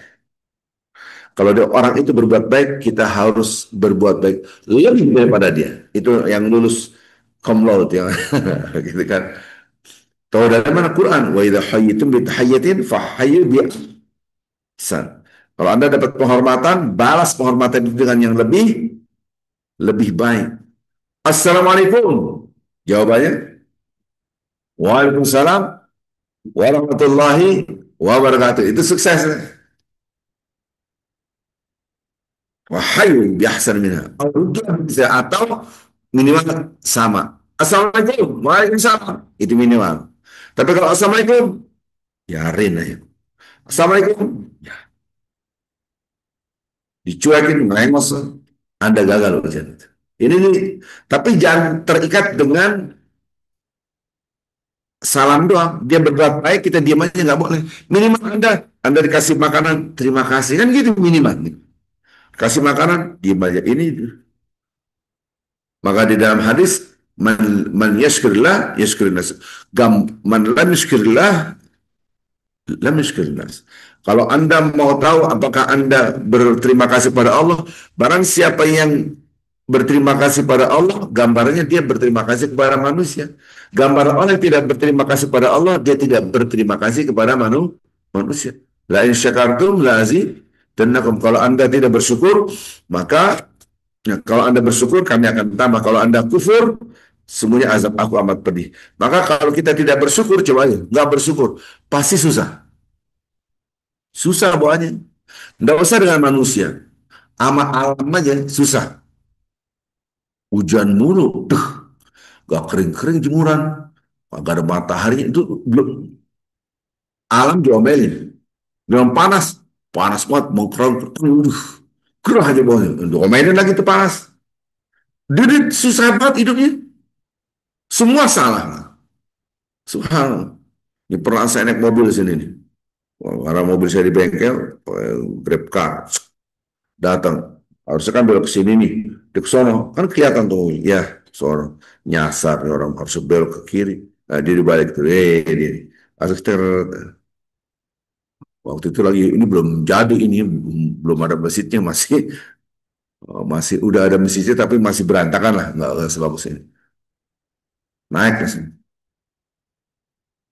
Kalau orang itu berbuat baik, kita harus berbuat baik lebih daripada dia. Itu yang lulus cum laude ya. Gitu kan. Tahu dari mana Quran? Wa idza hayyitum bi tahayyatin fahayyu bi ihsan. Kalau Anda dapat penghormatan, balas penghormatan itu dengan yang lebih baik. Assalamualaikum. Jawabannya, Waalaikumsalam warahmatullahi wabarakatuh. Itu sukses. Wahai biasa minha. Atau minimal sama. Assalamualaikum. Waalaikumsalam. Itu minimal. Tapi kalau assalamualaikum, biarin aja. Assalamualaikum. Ya, dicuekin, merengos. Anda gagal ujian itu. Ini, tapi jangan terikat dengan salam doang. Dia berbuat baik, kita diam aja nggak boleh. Minimal Anda dikasih makanan, terima kasih kan gitu minimal. Kasih makanan, diam aja. Ini maka di dalam hadis man yashkurillah yashkurillah. Man lam yashkurillah lam yashkurillah. Kalau Anda mau tahu apakah Anda berterima kasih pada Allah, barang siapa yang berterima kasih pada Allah, gambarnya dia berterima kasih kepada manusia. Gambar orang yang tidak berterima kasih pada Allah, dia tidak berterima kasih kepada manusia. La in syakartum la azidannakum. Kalau Anda tidak bersyukur, maka kalau Anda bersyukur, kami akan tambah. Kalau Anda kufur, semuanya azab aku amat pedih. Maka kalau kita tidak bersyukur, coba aja. Nggak bersyukur, pasti susah. Susah bawaannya. Nggak usah dengan manusia. Sama alam aja susah. Hujan mulu, gak kering-kering jemuran. Gak ada matahari, itu belum. Alam diomelin. Dengan panas, panas banget, mau kerang, gerah aja bawahnya. Diomelin lagi tuh panas. Jadi susah banget hidupnya. Semua salah. Subhanallah. Ini pernah saya naik mobil di sini nih. Karena mobil saya di bengkel, Grab car datang. Harusnya kan belok ke sini nih, di sono kan kelihatan tuh, ya, sono nyasar nih orang harus belok ke kiri. Nah, dia dibalik tuh, dia. Harus waktu itu lagi ini belum jadi ini belum ada masjidnya masih masih udah ada masjidnya tapi masih berantakan lah nggak sebagus ini. Naik ke sini,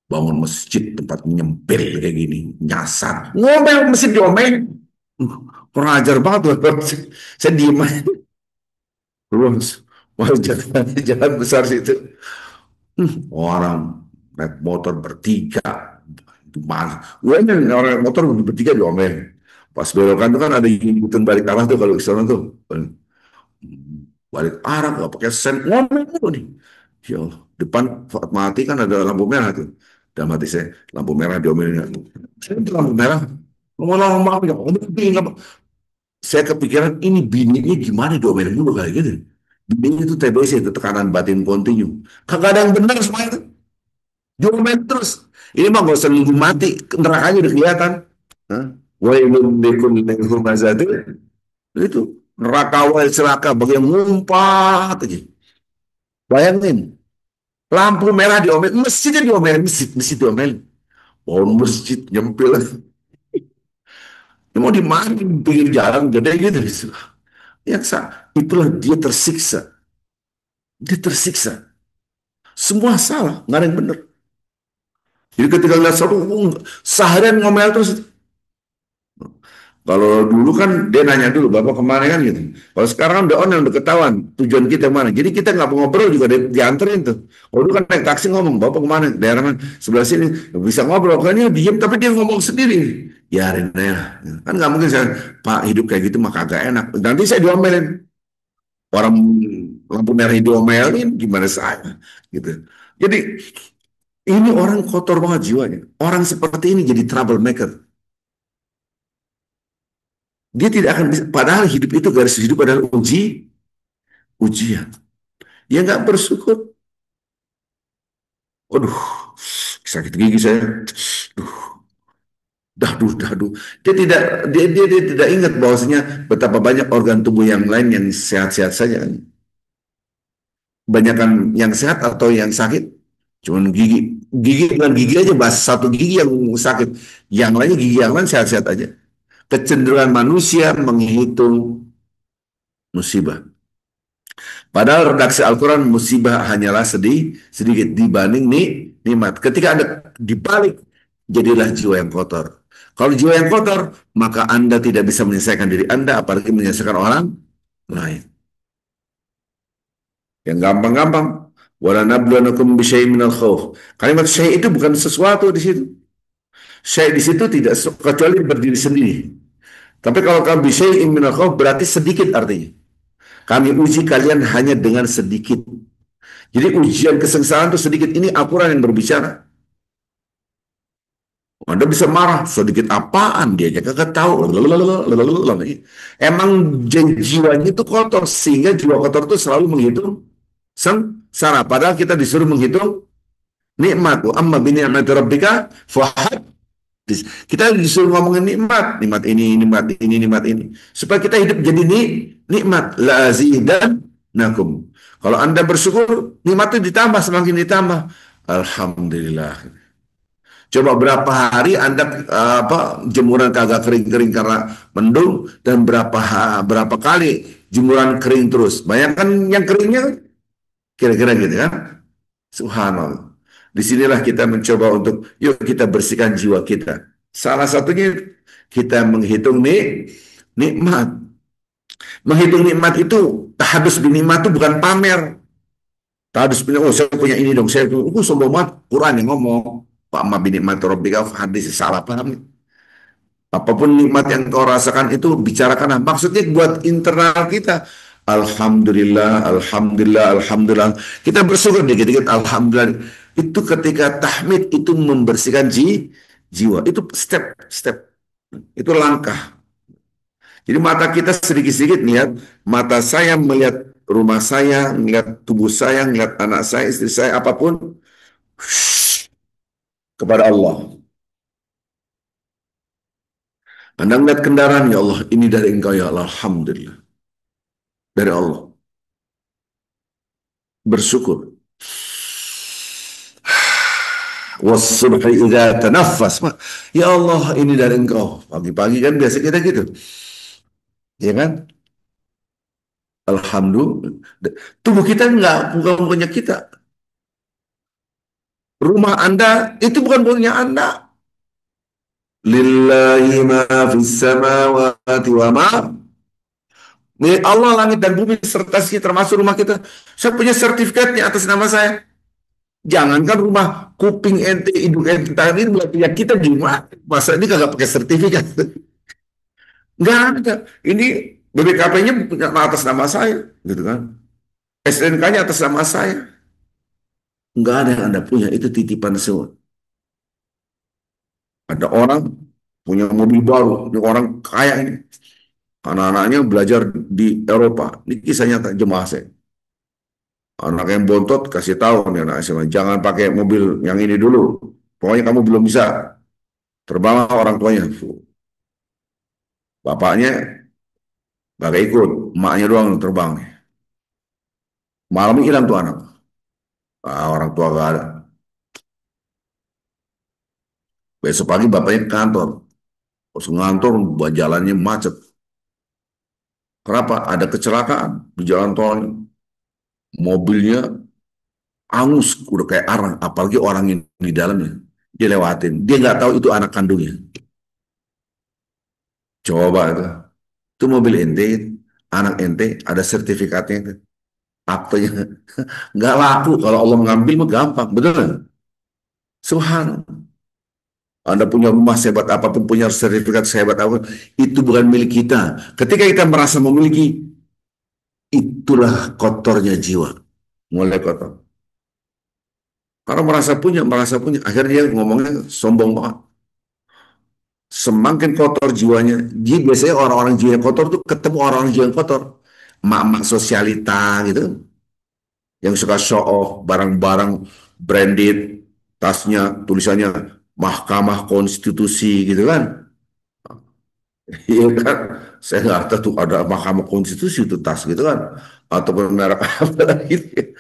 bangun masjid tempat nyempil kayak gini, nyasar, ngomel masjid diomel. Kurang ajar banget loh. Saya diem aja. Terus, mau jalan besar situ. Orang naik motor bertiga. Gimana? Gue ini orang naik motor bertiga diomel. Pas belokan itu kan ada yang balik arah tuh kalau ke sana tuh. Balik arah nggak pakai sen. Ngomel dulu nih. Ya Allah, depan mati kan ada lampu merah tuh. Dan mati saya, lampu merah diomelin. Saya itu lampu merah. Ngomong-ngomong maaf ya, saya kepikiran ini bininya gimana diomelin dulu kayak gitu. Bininya itu TBC, itu tekanan batin kontinu. Kagak ada yang benar semua itu. Diomelin terus. Ini mah gak usah nunggu mati, nerakanya udah kelihatan. Hah? Wailun likulli humazatin. Itu neraka wail celaka bagi yang ngumpat aja. Bayangin, lampu merah diomelin, masjidnya diomelin, masjid diomelin. Oh, masjid nyempil. Ini mau di mana? Pinggir jalan gede gitu. Yang itulah dia tersiksa. Dia tersiksa. Semua salah, nggak ada yang benar. Jadi ketika lihat satu seharian ngomel terus. Kalau dulu kan dia nanya dulu, Bapak kemana kan gitu. Kalau sekarang udah online, udah ketahuan tujuan kita mana. Jadi kita nggak mau ngobrol juga dianterin tuh. Kalau dulu kan naik taksi ngomong, Bapak kemana? Daerah mana? Sebelah sini. Bisa ngobrol. Kan dia diem, tapi dia ngomong sendiri. Ya, Rina. Kan nggak mungkin saya, Pak hidup kayak gitu mah kagak enak. Nanti saya diomelin. Orang lampu merah diomelin, gimana saya? Gitu. Jadi ini orang kotor banget jiwanya. Orang seperti ini jadi troublemaker. Dia tidak akan bisa, padahal hidup itu garis hidup adalah ujian. Dia nggak bersyukur. Aduh, sakit gigi saya. Duh, dahdu. Dia tidak ingat bahwasanya betapa banyak organ tubuh yang lain yang sehat-sehat saja. Banyakan yang sehat atau yang sakit? Cuman gigi dengan gigi aja bahas satu gigi yang sakit. Yang lainnya gigi yang lain sehat-sehat aja. Kecenderungan manusia menghitung musibah. Padahal redaksi Al-Quran musibah hanyalah sedikit dibanding nikmat. Ketika Anda dibalik, jadilah jiwa yang kotor. Kalau jiwa yang kotor, maka Anda tidak bisa menyelesaikan diri Anda, apalagi menyelesaikan orang lain. Yang gampang-gampang, wala nabluwanukum bisyai'in minal khauf. Kalimat syai' itu bukan sesuatu di situ. Syai' di situ tidak kecuali berdiri sendiri. Tapi kalau kamu bisyai'in minal khauf berarti sedikit artinya. Kami uji kalian hanya dengan sedikit. Jadi ujian kesengsaraan itu sedikit. Ini Al-Quran yang berbicara. Anda bisa marah sedikit apaan dia aja kagak tahu. Lalalala. Emang jiwanya itu kotor sehingga jiwa kotor itu selalu menghitung sengsara. Padahal kita disuruh menghitung nikmat. Wa amma bi ni'mati rabbika kita disuruh ngomongin nikmat, nikmat ini, nikmat ini, nikmat ini. Supaya kita hidup jadi nikmat. La nakum. Kalau Anda bersyukur, nikmat itu ditambah, semakin ditambah. Alhamdulillah. Coba berapa hari Anda jemuran kagak kering-kering karena mendung dan berapa kali jemuran kering terus. Bayangkan yang keringnya kira-kira gitu kan. Subhanallah. Disinilah kita mencoba untuk yuk kita bersihkan jiwa kita. Salah satunya kita menghitung nikmat. Menghitung nikmat itu, tahadus bin nikmat itu bukan pamer. Tahadus bin oh saya punya ini dong, saya punya, sombong banget. Quran yang ngomong. Pak ma bin nikmat rabbika hadis salah paham. Apapun nikmat yang kau rasakan itu bicarakanlah. Maksudnya buat internal kita. Alhamdulillah, Alhamdulillah, Alhamdulillah. Kita bersyukur dikit-dikit, Alhamdulillah. Itu ketika tahmid itu membersihkan jiwa. Itu step-step. Itu langkah. Jadi mata kita sedikit-sedikit lihat, mata saya melihat rumah saya, melihat tubuh saya, melihat anak saya, istri saya, apapun, kepada Allah. Anda melihat kendaraan, ya Allah, ini dari engkau ya Allah, Alhamdulillah. Dari Allah. Bersyukur. Wassubhi idza tanaffas. Ya Allah, ini dari engkau. Pagi-pagi kan biasa kita gitu. Ya kan? Alhamdulillah. Tubuh kita enggak, bukan punya kita. Rumah Anda itu bukan punya Anda. Lillahi ma fis samawati wa ma milik Allah langit dan bumi serta sih termasuk rumah kita. Saya punya sertifikatnya atas nama saya. Jangankan rumah kuping ente, hidung ente, tangan ini bukan punya kita gimana? Masa ini kagak pakai sertifikat? Nggak ada. Ini BPKP-nya atas nama saya, gitu kan? SNK-nya atas nama saya. Nggak ada yang Anda punya, itu titipan semua. Ada orang punya mobil baru, ini orang kaya ini. Anak-anaknya belajar di Eropa. Ini kisah nyata jemaah saya. Anak yang bontot kasih tahu nih anak SMA, jangan pakai mobil yang ini dulu. Pokoknya kamu belum bisa terbang orang tuanya. Bapaknya gak ikut, emaknya doang yang terbang. Malam hilang tuh anak. Orang tua gak ada. Besok pagi bapaknya ke kantor. Pas ngantor, jalannya macet. Kenapa? Ada kecelakaan di jalan tol. Mobilnya angus, udah kayak arang. Apalagi orang yang di dalamnya. Dia lewatin. Dia nggak tahu itu anak kandungnya. Coba itu. Itu mobil ente, anak ente, ada sertifikatnya. Aktenya. Nggak laku. Kalau Allah mengambil mah gampang. Betul nggak? Subhanallah. Anda punya rumah sehebat apapun, punya sertifikat sehebat apapun, itu bukan milik kita. Ketika kita merasa memiliki, itulah kotornya jiwa. Mulai kotor. Karena merasa punya, akhirnya dia ngomongnya sombong banget. Semakin kotor jiwanya, dia biasanya orang-orang jiwa yang kotor tuh ketemu orang-orang jiwa yang kotor. Mak-mak sosialita gitu, yang suka show off barang-barang branded, tasnya tulisannya Mahkamah Konstitusi gitu kan. Iya kan, saya nggak tahu tuh ada Mahkamah Konstitusi itu tas gitu kan, ataupun merek apa gitu.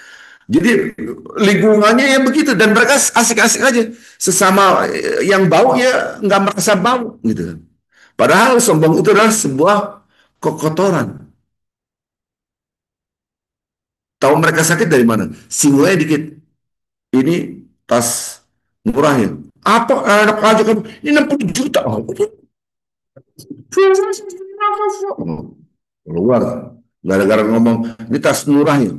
Jadi lingkungannya ya begitu dan mereka asik-asik aja, sesama yang bau ya nggak merasa bau gitu kan. Padahal sombong itu adalah sebuah kekotoran. Tahu mereka sakit dari mana? Singlenya dikit. Ini tas murahnya. Apa anak aja kan? Ini 60 juta. Keluar gara-gara ngomong ini tas murahnya.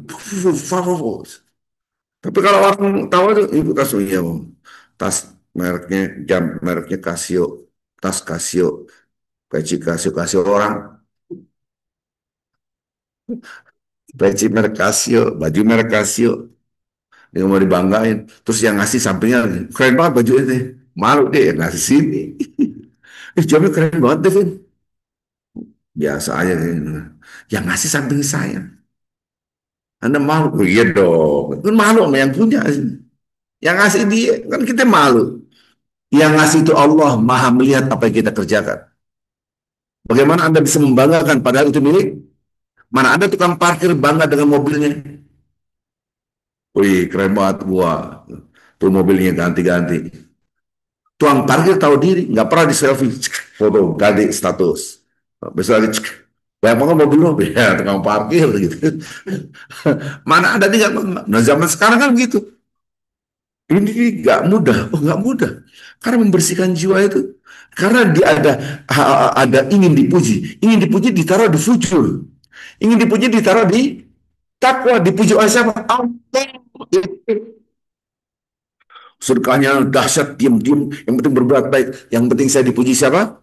Tapi kalau orang tahu itu tas iya, tas mereknya jam mereknya Casio, tas Casio, peci Casio Casio orang, peci merek Casio, baju merek Casio, yang mau dibanggain. Terus yang ngasih sampingnya lagi, keren banget baju ini. Malu deh yang ngasih sini. Jawabnya keren banget deh, Vin. Biasa aja. Yang ngasih samping saya. Anda malu? Oh, iya dong. Kan malu sama yang punya. Yang ngasih dia. Kan kita malu. Yang ngasih itu Allah maha melihat apa yang kita kerjakan. Bagaimana Anda bisa membanggakan padahal itu milik? Mana ada tukang parkir bangga dengan mobilnya? Wih, keren banget. Wah, tuh mobilnya ganti-ganti. Tuang parkir tahu diri, nggak pernah di selfie, foto, ganti status. Besok lagi, banyak banget mobil-mobil, ya tukang parkir gitu. Mana ada dia nggak. Nah zaman sekarang kan gitu. Ini nggak mudah, oh nggak mudah. Karena membersihkan jiwa itu, karena dia ada ingin dipuji ditaruh di fujur, ingin dipuji ditaruh di takwa, dipuji oleh siapa? Allah. Sedekahnya dahsyat, diam-diam, yang penting berbuat baik, yang penting saya dipuji siapa?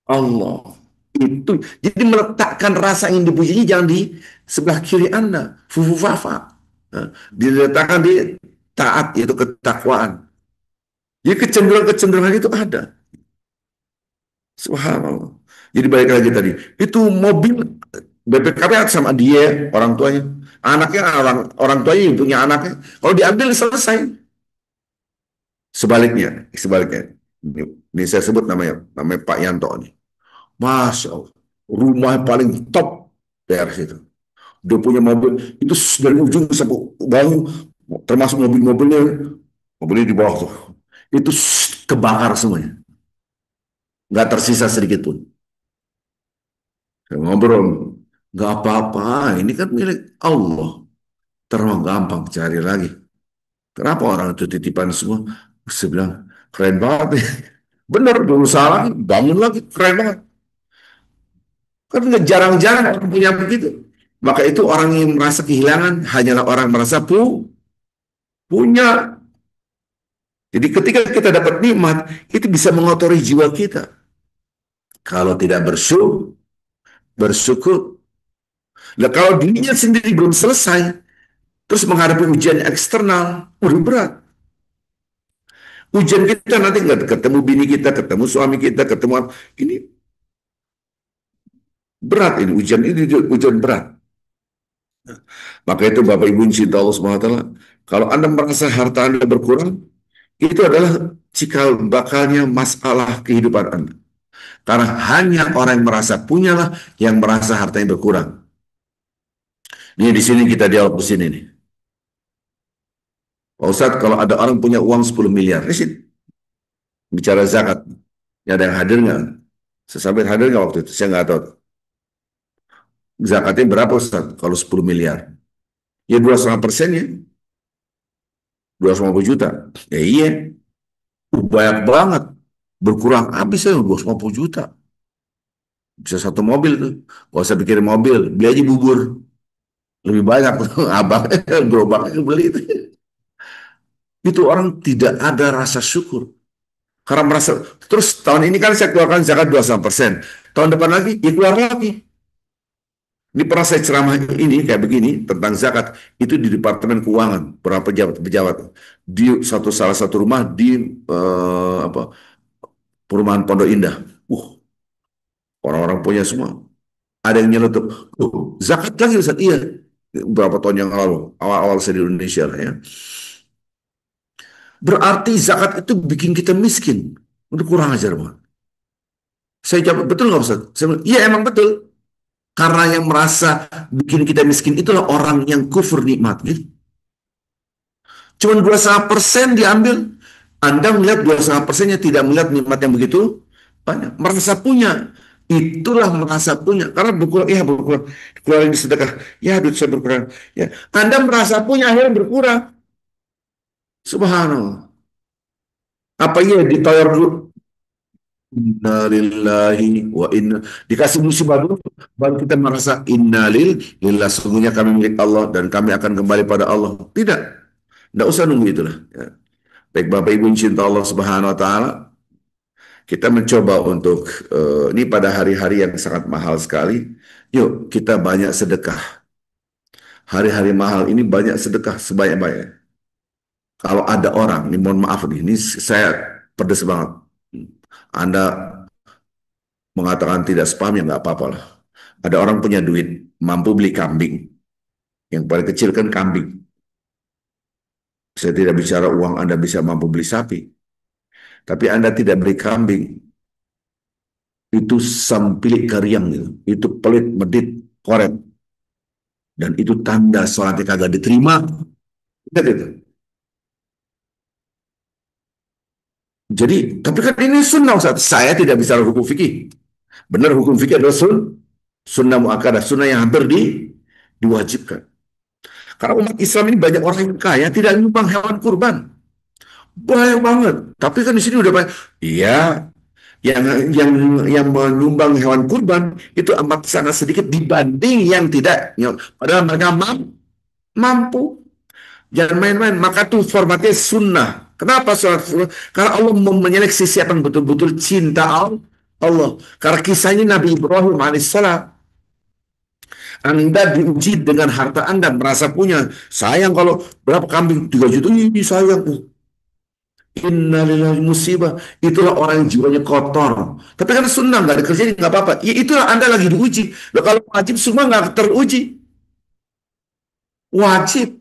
Allah. Itu jadi meletakkan rasa ingin dipujinya jangan di sebelah kiri Anda, fufufafa. Nah, diletakkan di taat, yaitu ketakwaan. Jadi kecenderungan-kecenderungan itu ada. Subhanallah. Jadi balik lagi tadi, itu mobil BPKB sama dia orang tuanya, anaknya orang orang tuanya yang punya anaknya. Kalau diambil selesai. Sebaliknya. Ini saya sebut namanya Pak Yanto nih. Masya Allah, rumah paling top daerah situ. Dia punya mobil itu dari ujung sampai bawah, termasuk mobilnya di bawah tuh. Itu kebakar semuanya, nggak tersisa sedikit pun. Saya ngobrol, nggak apa-apa, ini kan milik Allah. Terlalu gampang cari lagi. Kenapa orang itu titipan semua? Saya bilang, keren banget. Bener, dulu salah, bangun lagi, keren banget. Kan jarang-jarang orang punya begitu. Maka itu orang yang merasa kehilangan hanyalah orang merasa punya. Jadi ketika kita dapat nikmat, itu bisa mengotori jiwa kita. Kalau tidak bersyukur. Nah, kalau dirinya sendiri belum selesai, terus menghadapi ujian eksternal, udah berat. Ujian kita nanti nggak ketemu bini kita, ketemu suami kita, ketemu ini berat ini ujian berat. Maka itu Bapak Ibu cinta Allah SWT, kalau Anda merasa harta Anda berkurang, itu adalah cikal bakalnya masalah kehidupan Anda. Karena hanya orang yang merasa punyalah yang merasa hartanya berkurang. Ini di sini kita dialog di sini nih. Pak Ustadz, kalau ada orang punya uang 10 miliar, ini sih bicara zakat. Ya ada yang hadir nggak? Sesampaian hadir nggak waktu itu? Saya nggak tahu. Zakatnya berapa Ustadz kalau 10 miliar? Ya 2,5% ya. 250 juta. Ya iya. Banyak banget. Berkurang habis ya 250 juta. Bisa satu mobil tuh. Gak usah pikirin mobil. Beli aja bubur. Lebih banyak. Abang gerobaknya beli itu. Itu orang tidak ada rasa syukur. Karena merasa, terus tahun ini kan saya keluarkan zakat 25%. Tahun depan lagi, ya keluar lagi. Ini pernah saya ceramah ini kayak begini tentang zakat itu di Departemen Keuangan beberapa pejabat di salah satu rumah di apa perumahan Pondok Indah. Orang-orang punya semua. Ada yang nyelotok. Zakat lagi Ustaz. Iya. Berapa tahun yang lalu awal-awal saya di Indonesia lah ya. Berarti zakat itu bikin kita miskin. Udah kurang ajar banget. Saya jawab betul nggak Ustaz? Saya bilang, iya emang betul. Karena yang merasa bikin kita miskin itulah orang yang kufur nikmat. Gitu. Cuma 2,5% diambil. Anda melihat 2,5%-nya tidak melihat nikmat yang begitu banyak. Merasa punya. Itulah merasa punya. Karena berkurang, ya berkurang. Keluarin sedekah. Ya duit saya berkurang. Ya. Anda merasa punya, akhirnya berkurang. Subhanallah. Apa iya ditawar dulu? Innalillahi wa inna. Dikasih musibah dulu. Baru kita merasa innalillah. Sesungguhnya kami milik Allah dan kami akan kembali pada Allah. Tidak. Tidak usah nunggu itulah. Ya. Baik Bapak Ibu cinta Allah Subhanahu wa taala, kita mencoba untuk ini pada hari-hari yang sangat mahal sekali. Yuk kita banyak sedekah. Hari-hari mahal ini banyak sedekah sebanyak-banyak. Kalau ada orang, ini mohon maaf nih, ini saya pedes banget. Anda mengatakan tidak spam ya nggak apa-apa lah. Ada orang punya duit, mampu beli kambing. Yang paling kecil kan kambing. Saya tidak bicara uang Anda bisa mampu beli sapi. Tapi Anda tidak beli kambing. Itu sampilik kariang gitu. Itu pelit, medit, koret. Dan itu tanda sholatnya kagak diterima. Lihat itu. Jadi, tapi kan ini sunnah Ustaz. Saya tidak bisa hukum fikih. Benar hukum fikih adalah sunnah muakkadah, sunnah yang hampir diwajibkan. Karena umat Islam ini banyak orang yang kaya tidak menyumbang hewan kurban. Banyak banget. Tapi kan di sini udah banyak. Iya, yang yang yang menyumbang hewan kurban itu amat sangat sedikit dibanding yang tidak. Padahal mereka mampu. Jangan main-main. Maka tuh formatnya sunnah. Kenapa sholat sunnah? Karena Allah menyeleksi siapa yang betul-betul cinta Allah. Karena kisahnya Nabi Ibrahim alaihissalam. Anda diuji dengan harta Anda, merasa punya. Sayang kalau berapa kambing? 3 juta, ini sayang. Innalillahi musibah. Itulah orang yang jiwanya kotor. Tapi kan sunnah, nggak ada kerjanya, nggak apa-apa. Ya, itulah Anda lagi diuji. Loh, kalau wajib semua nggak teruji. Wajib.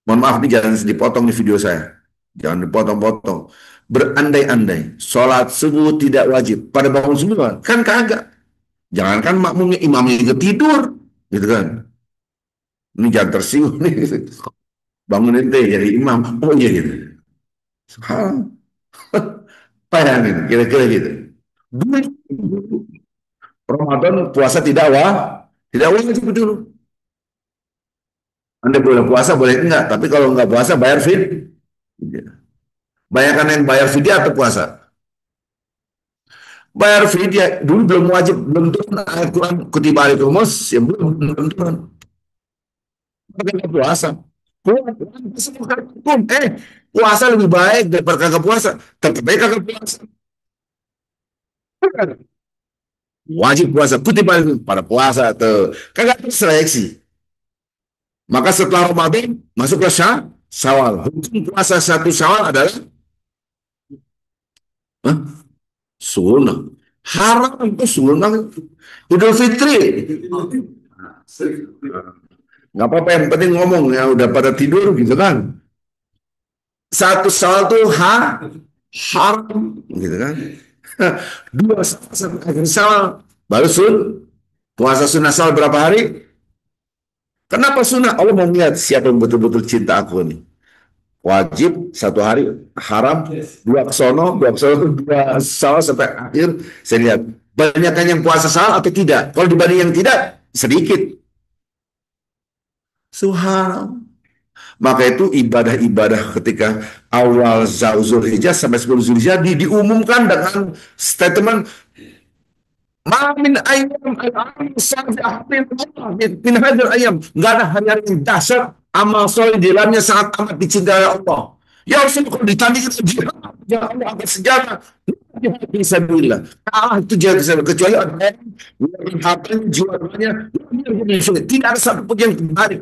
Mohon maaf nih, jangan dipotong di video saya. Jangan dipotong-potong. Berandai-andai. Sholat subuh tidak wajib. Pada bangun subuh kan kagak. Jangankan makmumnya, imamnya tidur. Gitu kan. Ini jangan tersinggung nih. Bangun ente jadi imam. Oh iya gitu. Bayangin, kira-kira gitu. Dulu Ramadan puasa tidak wajib dulu. Anda boleh puasa, boleh enggak. Tapi kalau enggak puasa, bayar bayangkan yang bayar fidyah atau puasa. Bayar fidyah dulu belum wajib, belum turun ayat Quran kutiba alaikumus, ya belum turun. Maka puasa. Puasa lebih baik daripada kagak puasa. Tetap baik kagak puasa. Wajib puasa, kutiba pada puasa tuh. Kagak terseleksi. Maka setelah Ramadan masuklah Syawal. Hukum puasa 1 Syawal adalah huh? Sunnah. Haram itu sunnah. Idul Fitri. Nggak apa-apa, yang penting ngomong ya, udah pada tidur gitu kan. 1 Syawal tuh haram gitu kan. 2 Syawal baru puasa sunnah Syawal berapa hari? Kenapa sunnah? Allah mau lihat siapa yang betul-betul cinta aku nih. Wajib 1 hari, haram 2 ke sono, 2 Syawal sampai akhir. Saya lihat banyakkan yang puasa Syawal atau tidak. Kalau dibanding yang tidak, sedikit. Haram. Maka itu ibadah-ibadah ketika awal Zulhijjah sampai 10 Zulhijjah diumumkan dengan statement Mamin ayam al-amal min hadir ayam. Nggak ada hari yang dasar amal soleh di dalamnya sangat amat dicintai Allah. Ya Rasul, kalau ditandingkan jihad, ya Allah angkat senjata. Jihad fisabilillah. Itu jihad fisabilillah. Kecuali ada yang hartanya, jiwanya, tidak ada satu pun yang kembali.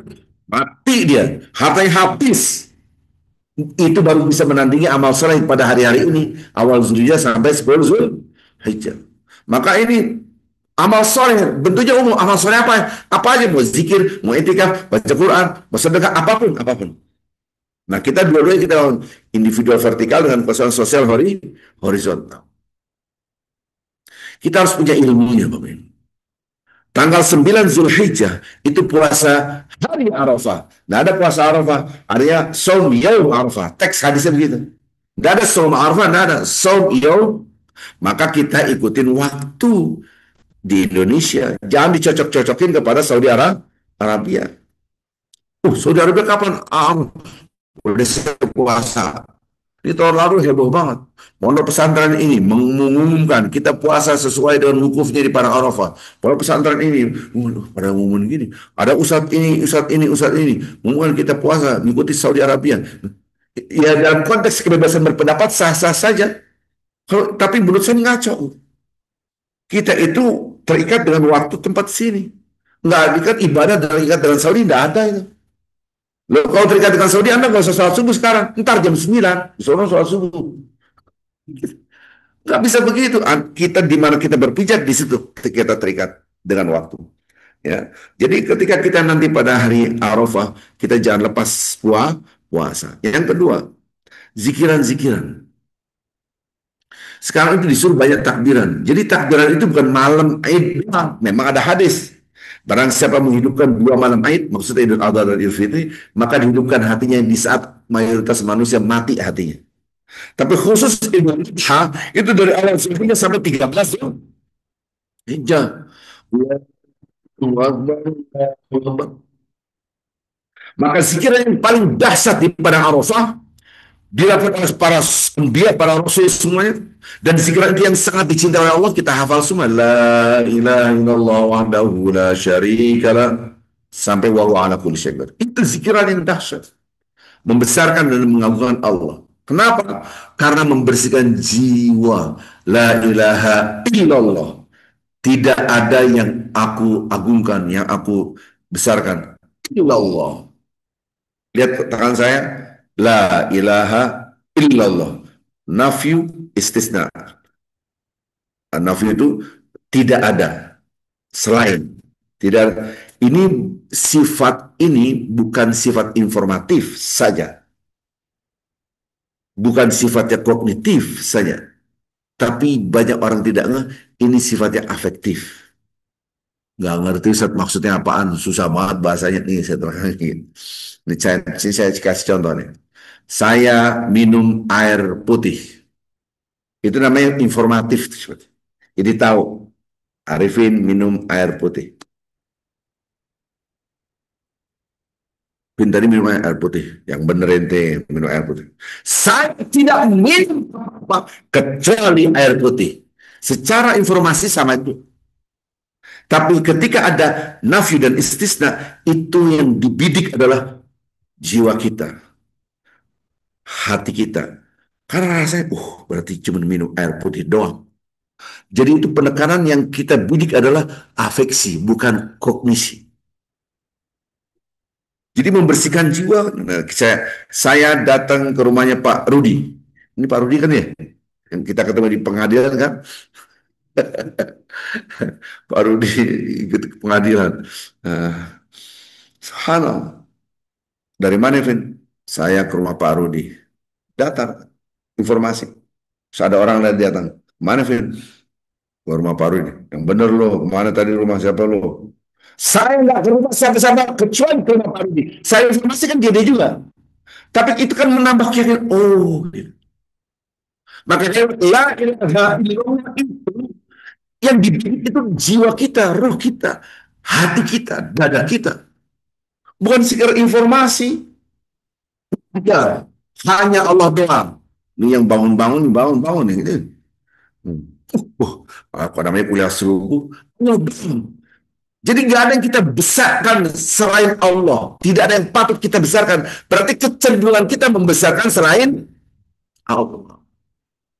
Mati dia. Hartanya habis. Itu baru bisa menandingi amal soleh pada hari-hari ini. Awal Zulhijjah sampai 10 Zulhijjah. Maka ini amal soleh bentuknya umum. Amal soleh apa aja, mau zikir, mau etikaf, baca Quran, mau sedekah, apapun. Nah, kita dua-duanya kita individual vertikal dengan persoalan sosial horizontal. Kita harus punya ilmunya, Bapak Ibu. Tanggal 9 Zulhijjah itu puasa hari Arafah. Nggak ada puasa Arafah, artinya Saum Yaum Arafah. Teks hadisnya begitu. Nggak ada Saum Arafah, nggak ada Saum Yaum. Maka kita ikutin waktu di Indonesia. Jangan dicocok-cocokin kepada Saudi Arabia. Saudi Arabia kapan? Udah puasa. Di tahun lalu heboh banget. Pondok pesantren ini mengumumkan kita puasa sesuai dengan wukufnya di Padang Arafah. Pondok pesantren ini, pada ngumumin gini. Ada ustadz ini, mengumumkan kita puasa mengikuti Saudi Arabia. Ya dalam konteks kebebasan berpendapat sah-sah saja. Tapi menurut saya ngaco. Kita itu terikat dengan waktu tempat sini. Nggak terikat ibadah terikat dengan Saudi, nggak ada itu. Loh, kalau terikat dengan Saudi, Anda nggak usah sholat subuh sekarang. Ntar jam 9, disuruh sholat subuh. Nggak bisa begitu. Kita di mana kita berpijak di situ kita terikat dengan waktu. Ya, jadi ketika kita nanti pada hari Arafah kita jangan lepas puasa. Yang kedua, zikiran-zikiran. Sekarang itu disuruh banyak takbiran. Jadi takbiran itu bukan malam Aid. Memang ada hadis. Barang siapa menghidupkan dua malam Aid, maksudnya Idul Adha dan Idul Fitri, maka dihidupkan hatinya di saat mayoritas manusia mati hatinya. Tapi khusus Idul Adha itu dari awal subuhnya sampai 13 Hijjah. Maka zikiran yang paling dahsyat di padang Arafah dilakukan oleh para anbiya, para rasul semuanya, dan zikiran itu yang sangat dicintai oleh Allah kita hafal semua. La ilaha illallah wahdahu la syarikalah sampai wa huwa ala kulli syai'in qadir. Itu zikiran yang dahsyat, membesarkan dan mengagungkan Allah. Kenapa? Karena membersihkan jiwa. La ilaha illallah. Tidak ada yang aku agungkan, yang aku besarkan. Illallah. Lihat tangan saya. La ilaha illallah. Nafyu istisna. Nafyu itu tidak ada selain. Tidak ada. Ini sifat ini bukan sifat informatif saja. Bukan sifatnya kognitif saja. Tapi banyak orang tidak ngeh, ini sifatnya afektif. Nggak ngerti Ustaz, maksudnya apaan, susah banget bahasanya nih saya terangin. Saya kasih contoh nih. Saya minum air putih, itu namanya informatif. Jadi tahu Arifin minum air putih. Bin tadi minum air putih, yang bener ente minum air putih. Saya tidak minum apa kecuali air putih. Secara informasi sama itu. Tapi ketika ada nafyu dan istisna, itu yang dibidik adalah jiwa kita, hati kita. Karena rasanya, berarti cuma minum air putih doang. Jadi itu penekanan yang kita bidik adalah afeksi, bukan kognisi. Jadi membersihkan jiwa. Nah, saya datang ke rumahnya Pak Rudi. Ini Pak Rudi kan ya? Yang kita ketemu di pengadilan kan? Pak Rudi ikut ke pengadilan. Uh, Subhanallah. Dari mana, Vin? Saya ke rumah Pak Rudi. Datang informasi. Terus ada orang lain datang. Mana, Vin? Ke rumah Pak Rudi. Yang bener loh. Mana tadi rumah siapa lo? Saya nggak ke rumah siapa-siapa kecuali ke rumah Pak Rudi. Saya informasikan dia juga. Tapi itu kan menambah keyakinan. Oh, gitu. Makanya la ilaha illallah itu yang dibikin itu jiwa kita, roh kita, hati kita, dada kita. Bukan sekedar informasi. Ya, hanya Allah doang. Ini yang bangun-bangun, bangun-bangun. Gitu. Apa namanya kuliah subuh? Allah doang. Jadi nggak ada yang kita besarkan selain Allah. Tidak ada yang patut kita besarkan. Berarti kecenderungan kita membesarkan selain Allah.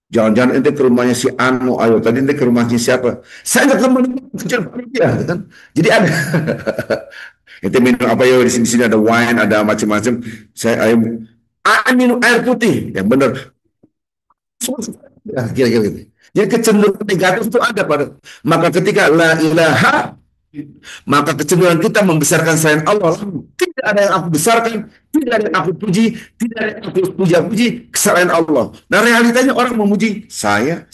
Jangan-jangan ente ke rumahnya si Anu, ayo tadi ente ke rumahnya siapa? Saya nggak kemana ya, kan? Jadi ada ente minum apa ya di sini ada wine, ada macam-macam. Saya ayo minum air putih, yang benar. Ya, kira-kira gitu. Jadi kecenderungan negatif itu ada pada. Maka ketika la ilaha, maka kecenderungan kita membesarkan selain Allah. Tidak ada yang aku besarkan, tidak ada yang aku puji, tidak ada yang aku puji selain Allah. Nah realitanya orang memuji saya.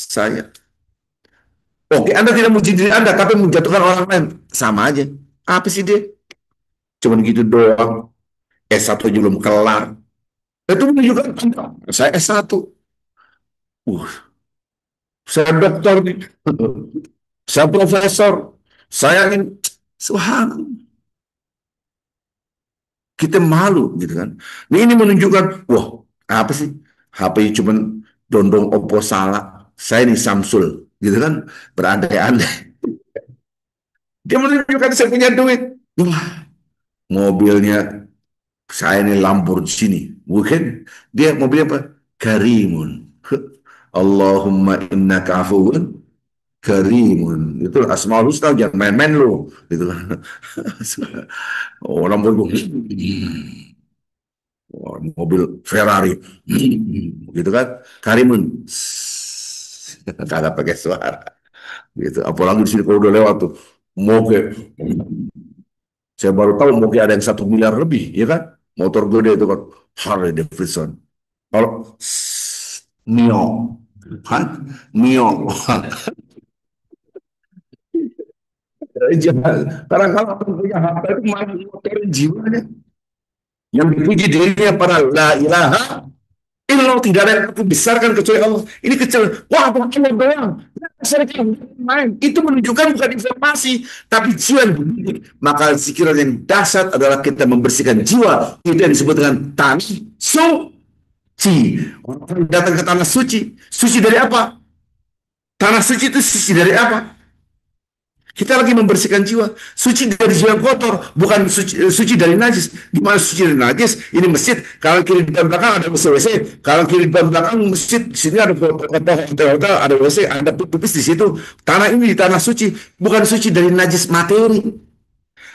Oke, Anda tidak memuji diri Anda, tapi menjatuhkan orang lain. Sama aja. Apa sih dia? Cuman gitu doang. S1 belum kelar. Itu menunjukkan saya S1. Uh, saya dokter nih. Saya profesor. Saya ini. Subhanallah. Kita malu gitu kan. Nah, ini menunjukkan, wah apa sih? HP cuma dondong Oppo salah. Saya ini Samsul gitu kan. Berandai-andai. Dia menunjukkan saya punya duit. Wah, mobilnya saya ini Lamborghini. Bukan. Dia mobilnya apa? Karimun. Allahumma innaka afuun karimun. Itu Asmaul Husna, jangan main-main lo. Gitu kan. Oh, Lamborghini. Mobil Ferrari gitu kan, Karimun. kagak pakai suara. Gitu. Apalagi di sini kalau udah lewat tuh, moge. Saya baru tahu moge ada yang 1 miliar lebih, ya kan? Motor gede itu kan, Harley Davidson. Kalau Mio, kan? Mio. Jangan. Karena kalau orang punya harta itu malah ngotorin jiwanya. Yang dipuji dirinya para la ilaha illallah, tidak ada yang aku besarkan kecuali Allah. Ini kecil. Wah, Allah doang. Besarkan main. Itu menunjukkan bukan informasi, tapi jiwa yang berdidik. Maka zikir yang dasar adalah kita membersihkan jiwa. Itu yang disebut dengan tanah suci. Orang datang ke tanah suci. Suci dari apa? Tanah suci itu suci dari apa? Kita lagi membersihkan jiwa. Suci dari jiwa yang kotor, bukan suci dari najis. Gimana suci dari najis? Ini masjid. Kalau kiri dan belakang ada WC. Kalau kiri dan belakang masjid, di sini ada hotel, ada WC, ada pipis di situ. Tanah ini di tanah suci, bukan suci dari najis materi,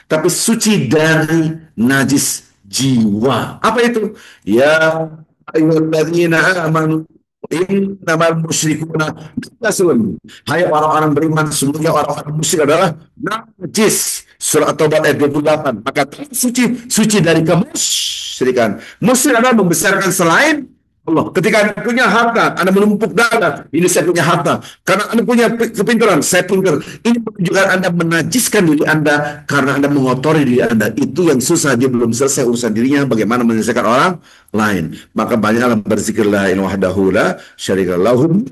tapi suci dari najis jiwa. Apa itu? Ya ayyuhalladzina amanu innamal musyrikuna nasun. Hai orang-orang beriman, sesungguhnya orang-orang musyrik adalah najis. Surah At-Taubah ayat 28. Maka suci dari kemusyrikan. Musyrik adalah membesarkan selain Allah. Ketika Anda punya harta, Anda menumpuk dada, ini saya punya harta. Karena Anda punya kepintaran, saya pintar. Ini menunjukkan Anda menajiskan diri Anda karena Anda mengotori diri Anda. Itu yang susah, dia belum selesai urusan dirinya, bagaimana menyelesaikan orang lain. Maka banyaklah berzikir la ilaha wahdahu la syarika lahu.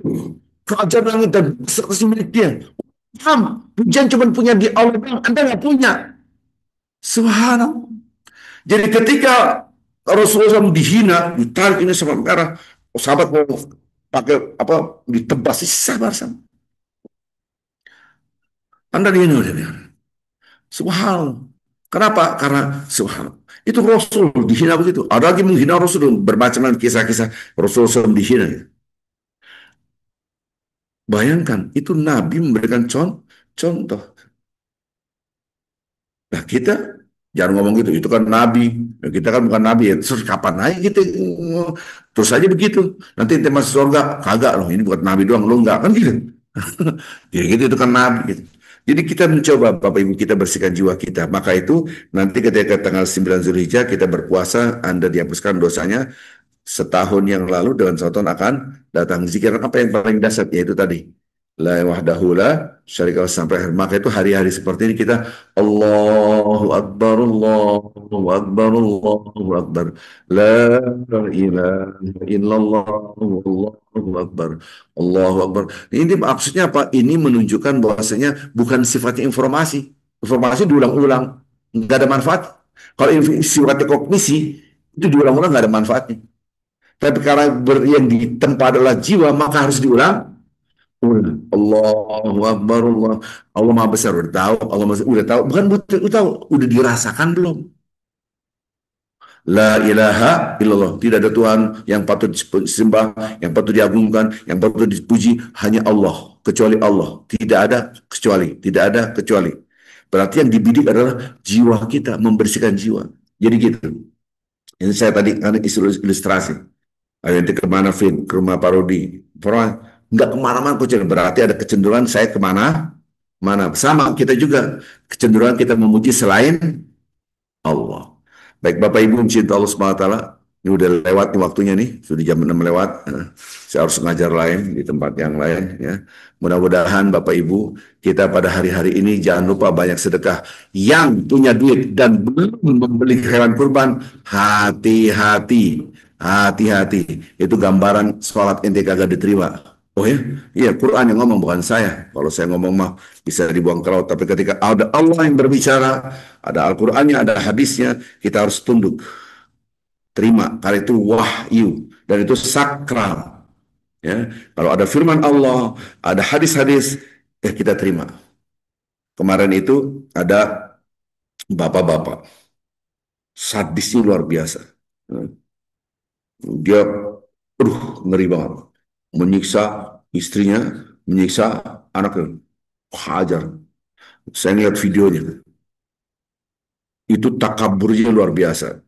Kerajaan langit dan beserta milik dia. Paham? Pujian cuma punya di Allah, Anda nggak punya. Subhanallah. Jadi ketika Rasulullah SAW dihina, ditarik ini sama merah, sahabat mau pakai apa, ditebas, sabar sama. Anda dihina oleh dia. Subhanallah. Kenapa? Karena subhanallah. Itu Rasul dihina begitu. Ada lagi menghina Rasul, bermacam kisah-kisah Rasul SAW dihina. Bayangkan, itu Nabi memberikan contoh. Nah kita jangan ngomong gitu, itu kan nabi. Nah, kita kan bukan nabi ya. Terus kapan aja gitu, terus aja begitu. Nanti ente masuk surga, kagak loh. Ini buat nabi doang, lo enggak kan gitu. Ya gitu, itu kan nabi gitu. Jadi kita mencoba Bapak Ibu kita bersihkan jiwa kita. Maka itu nanti ketika tanggal 9 Zulhijjah kita berpuasa, Anda dihapuskan dosanya setahun yang lalu dengan satu tahun akan datang. Zikir apa yang paling dasar? Yaitu tadi la wahdahu la syarika sampai akhir. Maka itu hari-hari seperti ini kita Allahu Akbar, Allahu Akbar, Allahu Akbar, la ilaha illallah, Allahu Akbar, Allahu Akbar. Ini maksudnya apa? Ini menunjukkan bahwasanya bukan sifatnya informasi. Informasi diulang-ulang, nggak ada manfaat. Kalau sifatnya kognisi, itu diulang-ulang nggak ada manfaatnya. Tapi karena yang ditempa adalah jiwa, maka harus diulang. Allahu Akbar, Allah Maha Besar. Udah tahu, Allah Maha Besar. Udah tahu, bukan udah tahu, udah dirasakan belum? La ilaha illallah. Tidak ada Tuhan yang patut disembah, yang patut diagungkan, yang patut dipuji, hanya Allah. Kecuali Allah. Tidak ada kecuali. Tidak ada kecuali. Berarti yang dibidik adalah jiwa kita, membersihkan jiwa. Jadi gitu. Ini saya tadi ilustrasi. Nanti kemana, Vin? Ke rumah parodi. Nggak kemana-mana, berarti ada kecenderungan saya kemana? Mana? Sama kita juga. Kecenderungan kita memuji selain Allah. Baik Bapak Ibu mencinta Allah SWT, ini udah lewat nih waktunya nih, sudah jam 6 lewat. Saya harus ngajar lain di tempat yang lain ya. Mudah-mudahan Bapak Ibu kita pada hari-hari ini jangan lupa banyak sedekah. Yang punya duit dan belum membeli hewan kurban, hati-hati. Hati-hati. Itu gambaran sholat ente kagak diterima. Oh ya, iya Quran yang ngomong bukan saya. Kalau saya ngomong mah bisa dibuang ke laut. Tapi ketika ada Allah yang berbicara, ada Al-Qurannya, ada hadisnya, kita harus tunduk. Terima, karena itu wahyu dan itu sakral. Ya, kalau ada firman Allah, ada hadis-hadis, kita terima. Kemarin itu ada bapak-bapak, sadisnya luar biasa. Dia, ngeri banget, menyiksa istrinya, menyiksa anaknya, hajar. Saya lihat videonya, itu takaburnya luar biasa.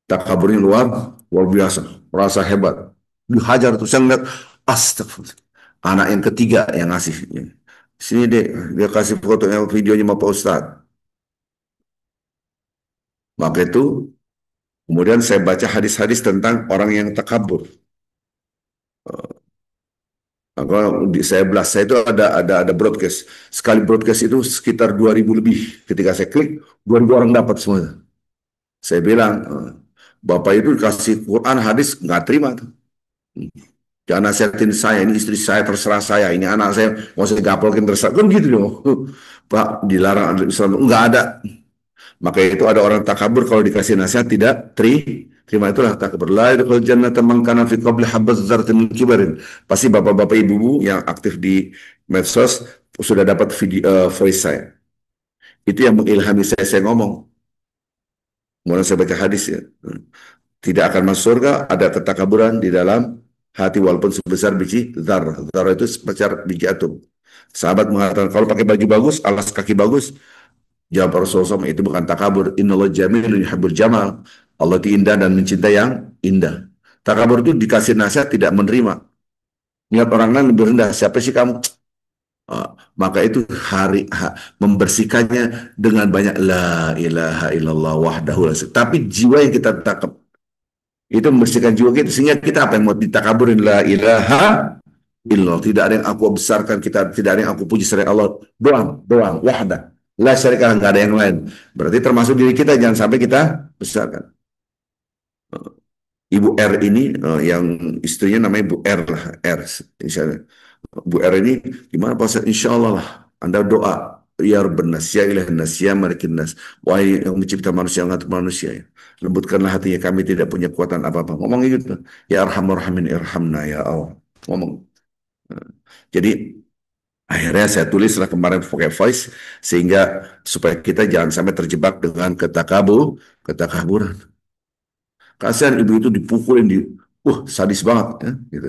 Takaburnya luar biasa, merasa hebat. Dihajar tuh, saya ngeliat, astagfirullah. Anak yang ketiga yang ngasih. Sini deh, dia kasih fotonya, videonya sama Pak Ustadz. Maka itu, kemudian saya baca hadis-hadis tentang orang yang takabur. Maka saya belas, saya itu ada broadcast. Sekali broadcast itu sekitar 2.000 lebih. Ketika saya klik, 2.000 orang dapat semua. Saya bilang, Bapak itu dikasih Quran, hadis, nggak terima tuh. Jangan nasihatin saya, ini istri saya, terserah saya, ini anak saya, mau saya gapolkin terserah. Kan gitu dong. Pak, dilarang ada Islam. Enggak ada. Maka itu ada orang takabur kalau dikasih nasihat tidak terima, itulah takabur. La yadkhul jannata man kana fi qabli habbaz dzarratin min kibarin. Pasti bapak-bapak ibu-ibu yang aktif di medsos sudah dapat video voice saya. Itu yang mengilhami saya ngomong. Mulai saya baca hadis ya. Tidak akan masuk surga, ada ketakaburan di dalam hati walaupun sebesar biji zar. Zar itu sebesar biji atom. Sahabat mengatakan kalau pakai baju bagus, alas kaki bagus, jawab Rasulullah SAW, itu bukan takabur. Innallah jamilun yuhibbul jamal. Allah itu indah dan mencintai yang indah. Takabur itu dikasih nasihat tidak menerima. Niat orang lain lebih rendah. Siapa sih kamu? Maka itu membersihkannya dengan banyak la ilaha illallah wahdahu la syarika. Tapi jiwa yang kita takab itu membersihkan jiwa kita sehingga kita apa yang mau ditakaburin, la ilaha illallah, tidak ada yang aku besarkan, kita tidak ada yang aku puji selain Allah, doang wahda la syarika, nggak ada yang lain. Berarti termasuk diri kita, jangan sampai kita besarkan. Ibu R ini yang istrinya namanya Bu R lah, R misalnya. Bu R ini gimana Pak Ustaz? Insya Allah lah, Anda doa, ya Rabban nas, ya ilahan nas, ya malikin nas, wahai yang mencipta manusia, yang ngatur manusia ya, lembutkanlah hatinya, kami tidak punya kekuatan apa-apa. Ngomong gitu. Ya Arhamar Rahimin irhamna ya Allah. Ngomong. Jadi akhirnya saya tulislah kemarin pakai voice sehingga supaya kita jangan sampai terjebak dengan ketakaburan. Kasihan ibu itu dipukulin, sadis banget ya, gitu.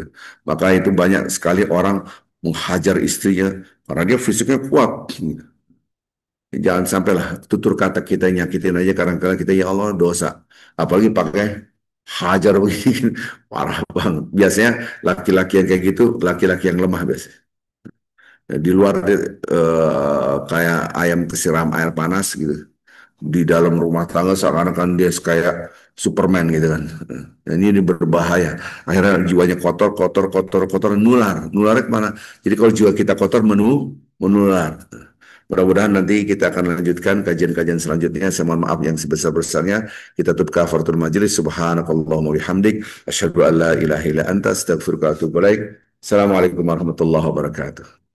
Maka itu banyak sekali orang menghajar istrinya karena dia fisiknya kuat. Gitu. Jangan sampailah tutur kata kita nyakitin aja, kadang-kadang kita ya Allah dosa. Apalagi pakai hajar begini, parah banget. Biasanya laki-laki yang kayak gitu, laki-laki yang lemah biasanya. Di luar kayak ayam kesiram air panas gitu. Di dalam rumah tangga seakan-akan dia kayak Superman gitu kan. Dan ini berbahaya. Akhirnya jiwanya kotor, kotor, kotor, kotor, nular. Nularnya kemana? Jadi kalau jiwa kita kotor, menular. Mudah-mudahan nanti kita akan lanjutkan kajian-kajian selanjutnya. Saya mohon maaf yang sebesar-besarnya. Kita tutup kafaratul majelis. Subhanakallahumma bihamdik. Asyhadu an la ilaha illa anta astaghfiruka wa atubu ilaik. Assalamualaikum warahmatullahi wabarakatuh.